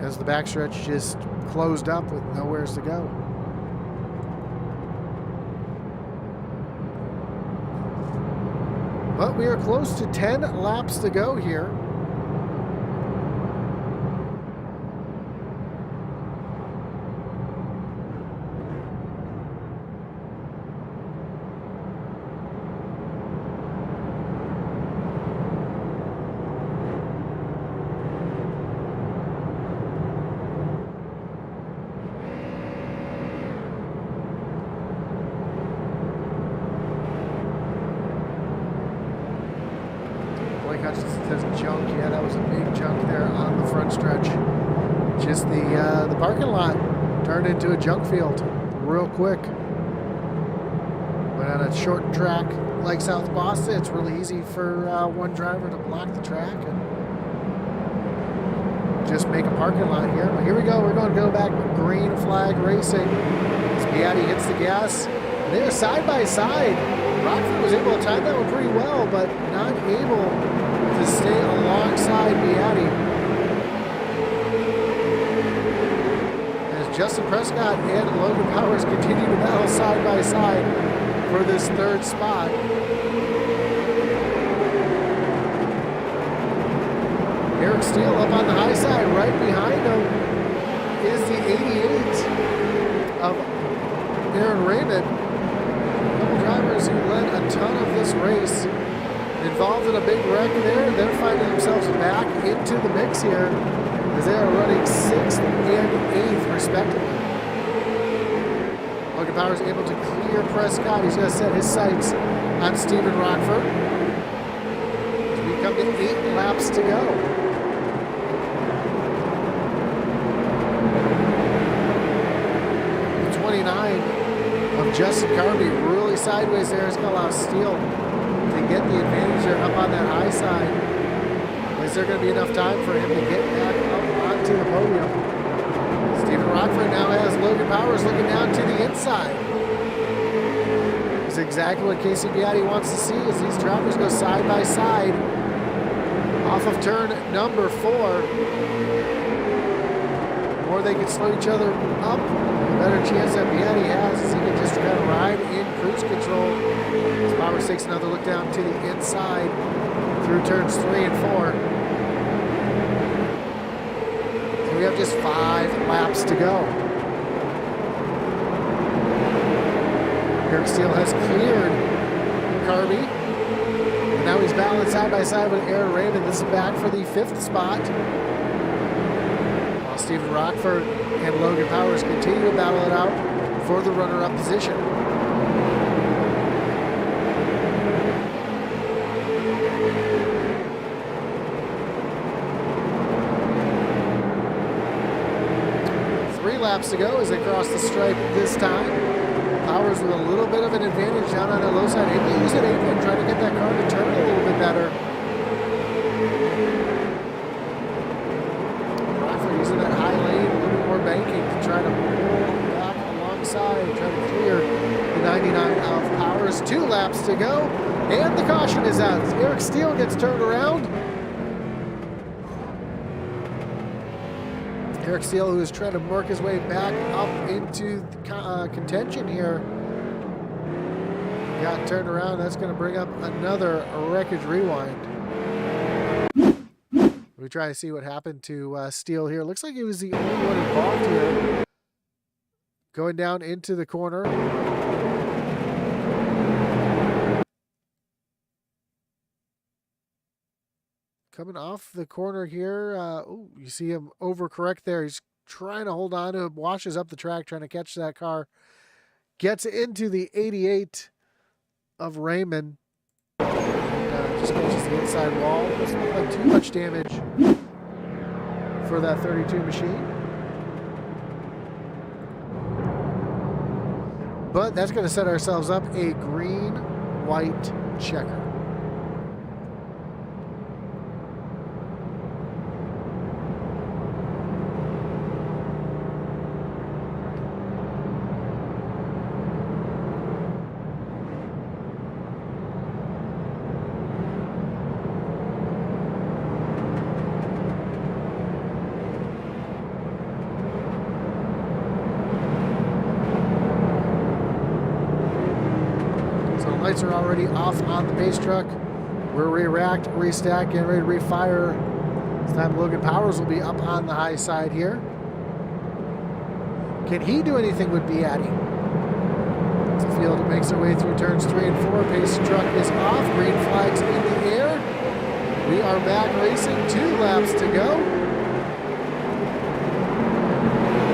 as the backstretch just closed up with nowhere to go. But we are close to 10 laps to go here. Junk, yeah, that was a big chunk there on the front stretch. Just the parking lot turned into a junk field real quick. But on a short track like South Boston, it's really easy for one driver to block the track and just make a parking lot here. But here we go. We're going to go back to green flag racing. As Beatty hits the gas, and they're side by side. Rockford was able to time that one pretty well, but not able to stay alongside Beatty. As Justin Prescott and Logan Powers continue to battle side by side for this third spot. Eric Steele up on the high side. Right behind him is the 88 of Aaron Raymond. A couple drivers who led a ton of this race. Involved in a big wreck there. They're finding themselves back into the mix here as they are running 6th and 8th respectively. Logan Powers able to clear Prescott. He's going to set his sights on Stephen Rockford as we come to 8 laps to go. The 29 of Justin Carby really sideways there. It's going to allow Steele to get the advantage there up on that high side. Is there going to be enough time for him to get back up onto the podium? Stephen Rockford now has Logan Powers looking down to the inside. It's exactly what Casey Beatty wants to see as these drivers go side by side off of turn number 4. The more they can slow each other up, the better chance that Beatty has as he can just kind of ride in cruise control. As Powers takes another look down to the inside through turns 3 and 4. So we have just 5 laps to go. Eric Steele has cleared Carby. And now he's battling side by side with Aaron Raymond. This is back for the 5th spot. While Stephen Rockford and Logan Powers continue to battle it out for the runner-up position. Laps to go as they cross the stripe this time. Powers with a little bit of an advantage down on the low side. Able to use that apron, trying to get that car to turn a little bit better. banking to try to pull back alongside, try to clear the 99 of Powers. 2 laps to go, and the caution is out. Eric Steele gets turned around. Eric Steele, who is trying to work his way back up into contention here, got turned around. That's going to bring up another wreckage rewind. We try to see what happened to Steele here. Looks like he was the only one involved here. Going down into the corner. Coming off the corner here. Oh, you see him overcorrect there. He's trying to hold on to it. Washes up the track, trying to catch that car. Gets into the 88 of Raymond. Just catches the inside wall. Doesn't look like too much damage for that 32 machine. But that's going to set ourselves up a green-white checker. Lights are already off on the base truck. We're re-racked, restacked, getting ready to refire. This time Logan Powers will be up on the high side here. Can he do anything with Beatty? As the field makes their way through turns 3 and 4. Pace truck is off. Green flags in the air. We are back racing. 2 laps to go.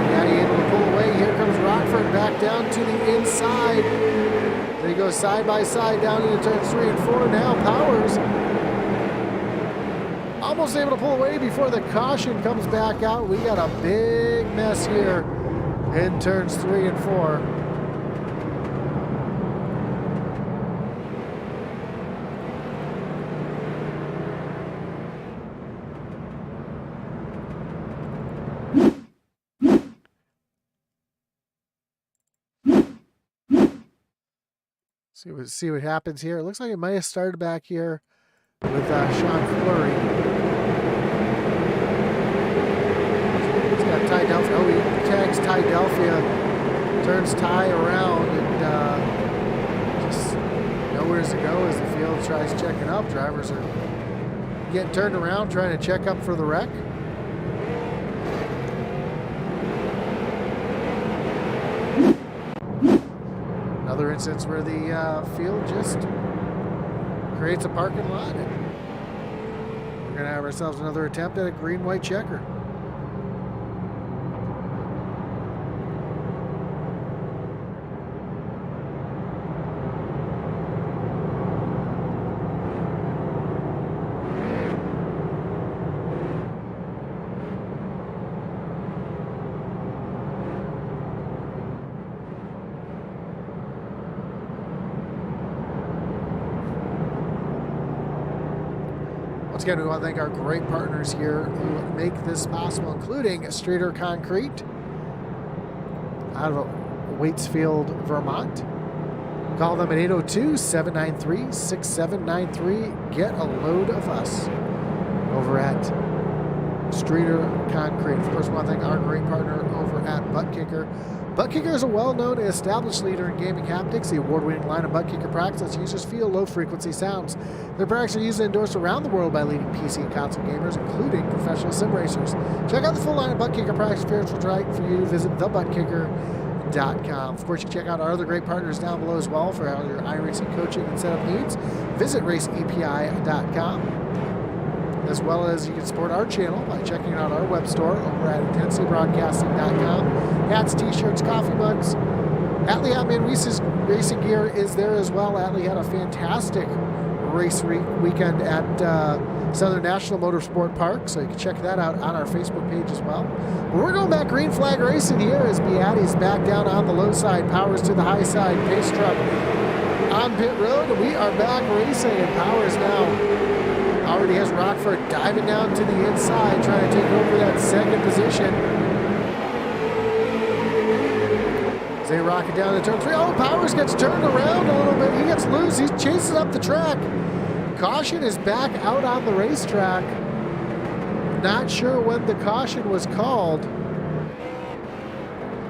Beatty able to pull away. Here comes Rockford back down to the inside. They go side by side down into turns 3 and 4. Now Powers almost able to pull away before the caution comes back out. We got a big mess here in turns 3 and 4. See what happens here. It looks like it might have started back here with Sean Fleury. He's got Ty Delphia. Oh, he tags Ty Delphia, turns Ty around, and just nowhere to go as the field tries checking up. Drivers are getting turned around, trying to check up for the wreck. Another instance where the field just creates a parking lot. And we're going to have ourselves another attempt at a green-white checker. Once again, we want to thank our great partners here who make this possible, including Streeter Concrete out of Waitsfield, Vermont. Call them at 802-793-6793. Get a load of us over at Streeter Concrete. Of course, we want to thank our great partner over at Butt Kicker. Butt Kicker is a well-known and established leader in gaming haptics. The award-winning line of Butt Kicker products lets users feel low-frequency sounds. Their products are used and endorsed around the world by leading PC and console gamers, including professional sim racers. Check out the full line of Butt Kicker products. If it's right for you, visit thebuttkicker.com. Of course, you can check out our other great partners down below as well for all your iRacing coaching and setup needs. Visit raceepi.com. As well as you can support our channel by checking out our web store over at intensitybroadcasting.com. Hats, t-shirts, coffee mugs. Atlee Hotman Racing Gear is there as well. Atlee had a fantastic race weekend at Southern National Motorsport Park, so you can check that out on our Facebook page as well. But we're going back green flag racing here as Beatty's back down on the low side, Powers to the high side, pace truck on pit road, and we are back racing, and Powers now already has Rockford diving down to the inside, trying to take over that second position. they rock it down to turn 3. Oh, Powers gets turned around a little bit. He gets loose. He's chasing up the track. Caution is back out on the racetrack. Not sure when the caution was called.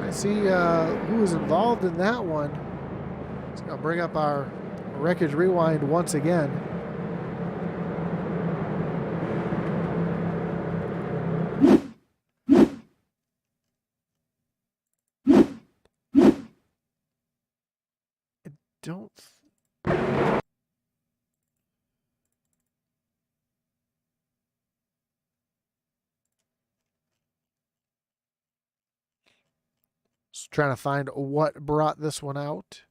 I see who was involved in that one. It's going to bring up our wreckage rewind once again. Don't. Just trying to find what brought this one out.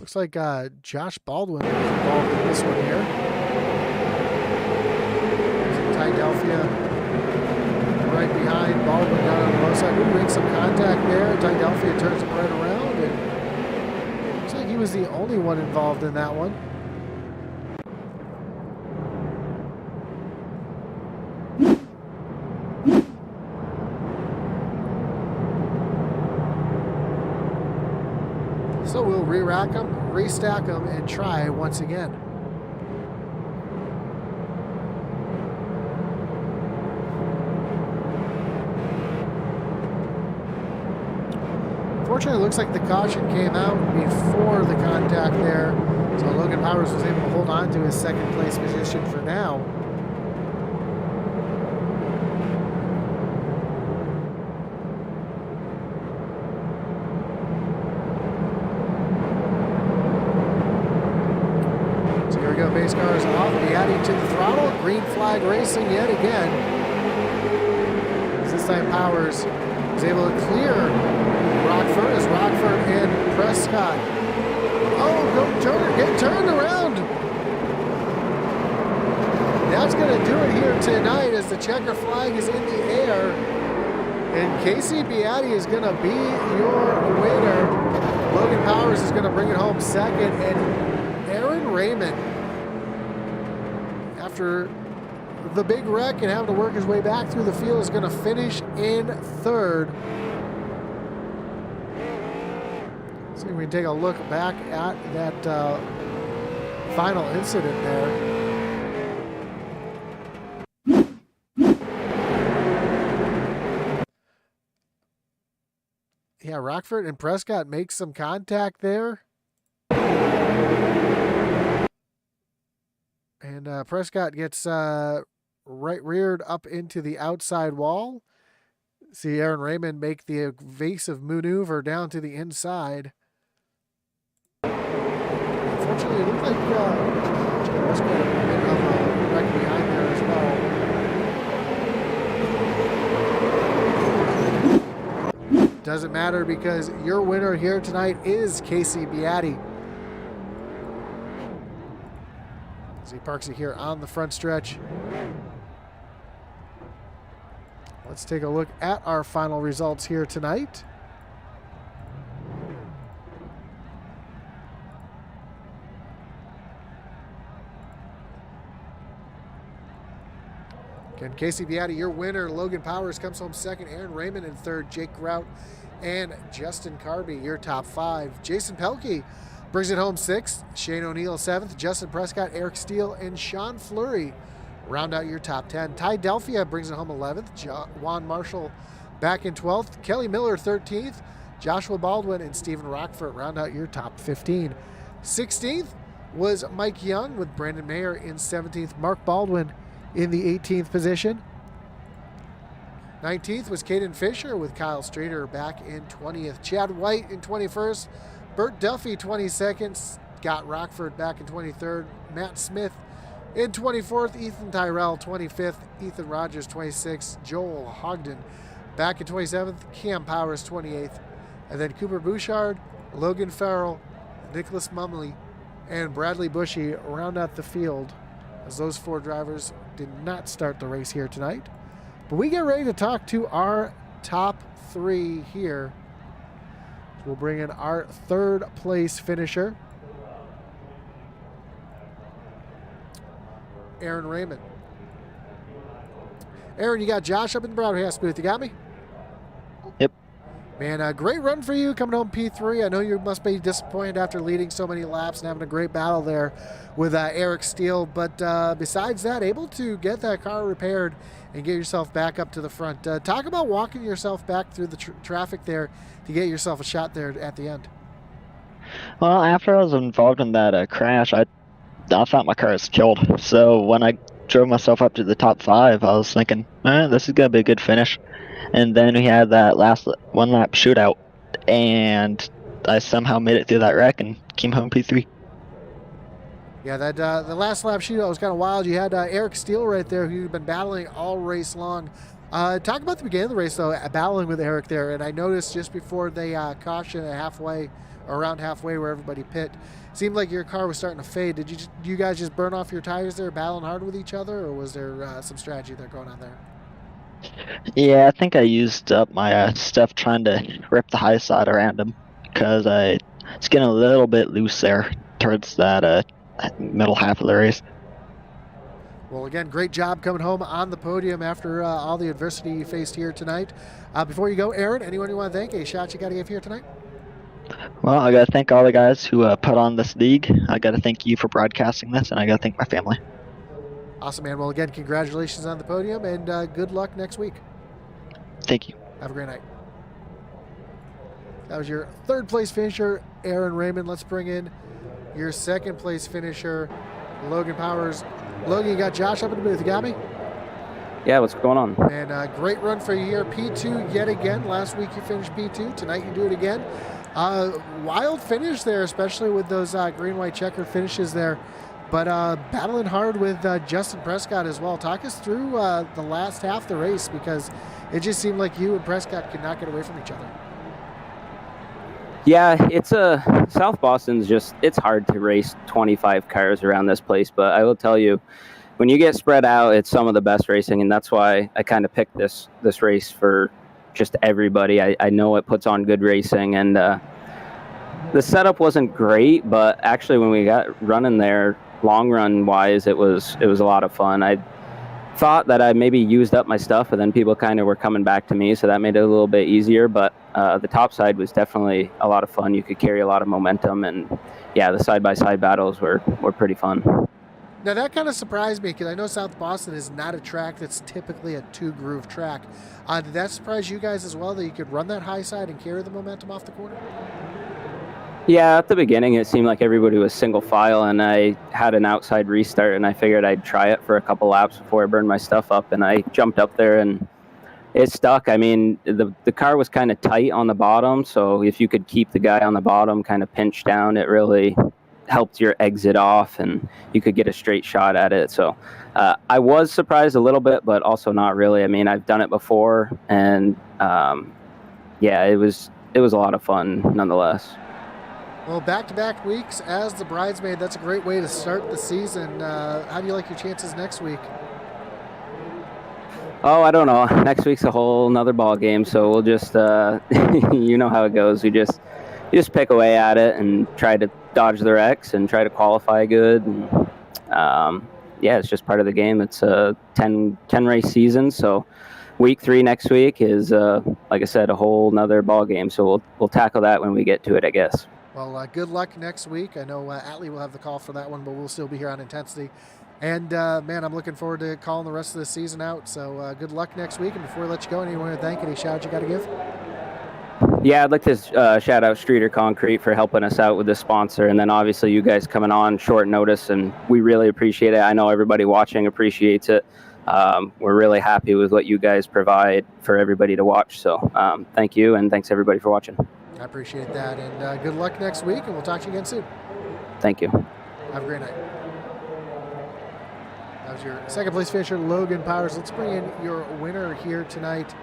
Looks like Josh Baldwin was involved in this one here. Tydelphia right behind Baldwin down on the low side. We'll make some contact there. Tydelphia turns him right around, and looks like he was the only one involved in that one. So we'll re-rack them, restack them, and try once again. Fortunately, it looks like the caution came out before the contact there, so Logan Powers was able to hold on to his second place position for now. Base cars off, Beatty to the throttle, green flag racing yet again. This time Powers is able to clear Rockford as Rockford and Prescott. Oh, go Turner, get turned around. That's going to do it here tonight as the checker flag is in the air. And Casey Beatty is going to be your winner. Logan Powers is going to bring it home second, and Aaron Raymond, after the big wreck and having to work his way back through the field, is going to finish in third. See if we can take a look back at that final incident there. Yeah, Rockford and Prescott make some contact there. And Prescott gets right reared up into the outside wall. See Aaron Raymond make the evasive maneuver down to the inside. Unfortunately, it looked like Prescott had a bit of a wreck behind there as well. Doesn't matter because your winner here tonight is Casey Beatty. He parks it here on the front stretch. Let's take a look at our final results here tonight. Again, Casey Beatty, your winner. Logan Powers comes home second. Aaron Raymond in third. Jake Grout and Justin Carby, your top 5. Jason Pelkey brings it home 6th. Shane O'Neill 7th. Justin Prescott, Eric Steele, and Sean Fleury round out your top 10. Tydelphia brings it home 11th. Juan Marshall back in 12th. Kelly Miller 13th. Joshua Baldwin and Stephen Rockford round out your top 15. 16th was Mike Young with Brandon Mayer in 17th. Mark Baldwin in the 18th position. 19th was Caden Fisher with Kyle Streeter back in 20th. Chad White in 21st. Burt Duffy 22nd, Scott Rockford back in 23rd, Matt Smith in 24th, Ethan Tyrell 25th, Ethan Rogers 26th, Joel Hogden back in 27th, Cam Powers 28th, and then Cooper Bouchard, Logan Farrell, Nicholas Mumley, and Bradley Bushy round out the field, as those 4 drivers did not start the race here tonight. But we get ready to talk to our top 3 here. We'll bring in our 3rd place finisher. Aaron Raymond. Aaron, you got Josh up in the broadcast booth. You got me? Yep. Man, great run for you coming home P3. I know you must be disappointed after leading so many laps and having a great battle there with Eric Steele. But besides that, able to get that car repaired and get yourself back up to the front. Talk about walking yourself back through the traffic there to get yourself a shot there at the end. Well, after I was involved in that crash, I thought my car was killed. So when I drove myself up to the top 5, I was thinking, this is going to be a good finish. And then we had that last one-lap shootout, and I somehow made it through that wreck and came home P3. Yeah, that the last lap shootout was kind of wild. You had Eric Steele right there, who you've been battling all race long. Talk about the beginning of the race, though, battling with Eric there. And I noticed just before they cautioned around halfway where everybody pit, seemed like your car was starting to fade. Did you guys just burn off your tires there, battling hard with each other, or was there some strategy there going on there? Yeah, I think I used up my stuff trying to rip the high side around him because it's getting a little bit loose there towards that middle half of the race. Well, again, great job coming home on the podium after all the adversity you faced here tonight. Before you go, Aaron, anyone you want to thank? Any shots you got to give here tonight? Well, I got to thank all the guys who put on this league. I got to thank you for broadcasting this, and I got to thank my family. Awesome, man. Well, again, congratulations on the podium, and good luck next week. Thank you. Have a great night. That was your third place finisher, Aaron Raymond. Let's bring in your second place finisher, Logan Powers. Logan, you got Josh up in the booth. You got me? Yeah, what's going on? And great run for you here. P2 yet again. Last week you finished P2. Tonight you do it again. Wild finish there, especially with those green-white checkered finishes there. But battling hard with Justin Prescott as well. Talk us through the last half of the race, because it just seemed like you and Prescott could not get away from each other. Yeah, it's South Boston's it's hard to race 25 cars around this place, but I will tell you, when you get spread out, it's some of the best racing, and that's why I kind of picked this race for just everybody. I know it puts on good racing, and the setup wasn't great, but actually when we got running there, long run wise, it was a lot of fun. I thought that I maybe used up my stuff, and then people kind of were coming back to me, so that made it a little bit easier. But the top side was definitely a lot of fun. You could carry a lot of momentum, and yeah, the side-by-side battles were pretty fun. Now that kind of surprised me, because I know South Boston is not a track that's typically a 2-groove track. Did that surprise you guys as well, that you could run that high side and carry the momentum off the corner? Yeah, at the beginning it seemed like everybody was single file, and I had an outside restart, and I figured I'd try it for a couple laps before I burned my stuff up, and I jumped up there and it stuck. I mean, the car was kind of tight on the bottom, so if you could keep the guy on the bottom kind of pinched down, it really helped your exit off, and you could get a straight shot at it. So I was surprised a little bit, but also not really. I mean, I've done it before, and yeah, it was a lot of fun nonetheless. Well, back-to-back weeks as the bridesmaid, that's a great way to start the season. How do you like your chances next week? Oh, I don't know. Next week's a whole nother ball game, so we'll just, you know how it goes. You just pick away at it and try to dodge the wrecks and try to qualify good. And, yeah, it's just part of the game. It's a 10 race season, so week 3 next week is, like I said, a whole nother ball game. So we'll tackle that when we get to it, I guess. Well, good luck next week. I know Atlee will have the call for that one, but we'll still be here on Intensity. And, man, I'm looking forward to calling the rest of the season out. So good luck next week. And before we let you go, anyone to thank, any shout you got to give? Yeah, I'd like to shout out Streeter Concrete for helping us out with this sponsor. And then obviously you guys coming on short notice, and we really appreciate it. I know everybody watching appreciates it. We're really happy with what you guys provide for everybody to watch. So thank you, and thanks everybody for watching. I appreciate that, and good luck next week, and we'll talk to you again soon. Thank you. Have a great night. That was your second place finisher, Logan Powers. Let's bring in your winner here tonight,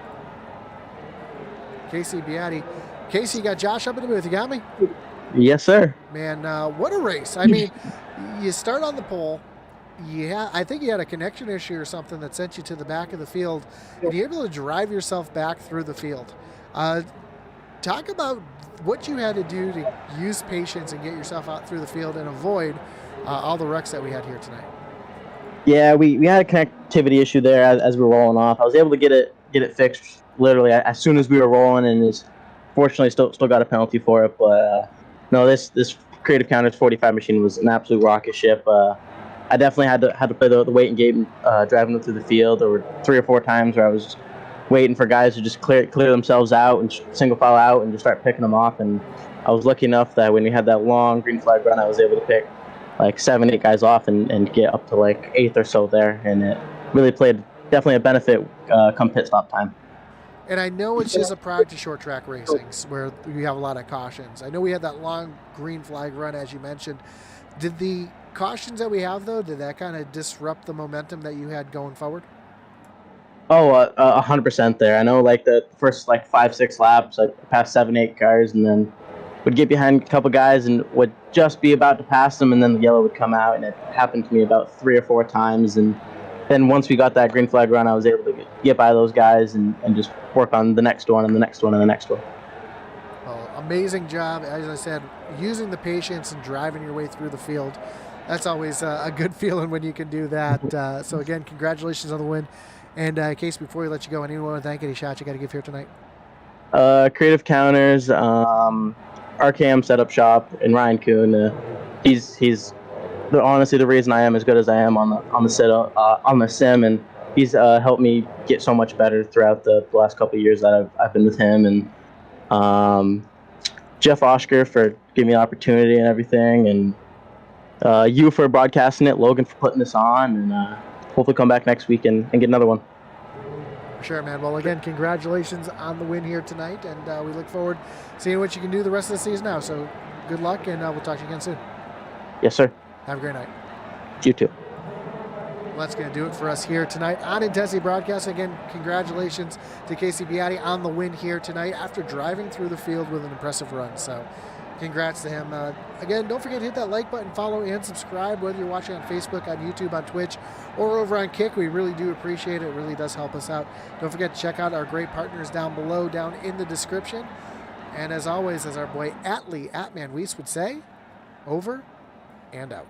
Casey Beatty. Casey, you got Josh up in the booth. You got me? Yes, sir. Man, what a race. I mean, you start on the pole. I think you had a connection issue or something that sent you to the back of the field, and you're able to drive yourself back through the field. Talk about what you had to do to use patience and get yourself out through the field and avoid all the wrecks that we had here tonight. Yeah, we had a connectivity issue there as we were rolling off. I was able to get it fixed literally as soon as we were rolling, and is fortunately still got a penalty for it. But no, this Creative Counters 45 machine was an absolute rocket ship. I definitely had to play the waiting game, driving them through the field. There were 3 or 4 times where I was just waiting for guys to just clear themselves out and single file out and just start picking them off. And I was lucky enough that when we had that long green flag run, I was able to pick like 7, 8 guys off and get up to like 8th or so there. And it really played definitely a benefit come pit stop time. And I know it's just a practice short track racing where you have a lot of cautions. I know we had that long green flag run, as you mentioned. Did the cautions that we have, though, did that kind of disrupt the momentum that you had going forward? Oh, 100% there. I know like the first like 5, 6 laps, I passed 7, 8 cars, and then would get behind a couple guys and would just be about to pass them, and then the yellow would come out, and it happened to me about 3 or 4 times. And then once we got that green flag run, I was able to get by those guys and just work on the next one and the next one and the next one. Well, amazing job, as I said, using the patience and driving your way through the field. That's always a good feeling when you can do that. So again, congratulations on the win. And Case, before we let you go, anyone want to thank any shots you got to give here tonight? Creative Counters, RKM Setup Shop, and Ryan Kuhn. He's honestly the reason I am as good as I am on the sim, and he's helped me get so much better throughout the last couple of years that I've been with him. And Jeff Oscar for giving me the opportunity and everything, and you for broadcasting it, Logan for putting this on, and hopefully come back next week and get another one. Sure, man. Well, again, congratulations on the win here tonight, and we look forward to seeing what you can do the rest of the season now. So good luck, and we'll talk to you again soon. Yes, sir. Have a great night. You too. Well, that's going to do it for us here tonight on Intensity Broadcast. Again, congratulations to Casey Beatty on the win here tonight after driving through the field with an impressive run. So congrats to him. Again, don't forget to hit that like button, follow, and subscribe, whether you're watching on Facebook, on YouTube, on Twitch, or over on Kick. We really do appreciate it. It really does help us out. Don't forget to check out our great partners down below, down in the description. And as always, as our boy Atman Weiss would say, over and out.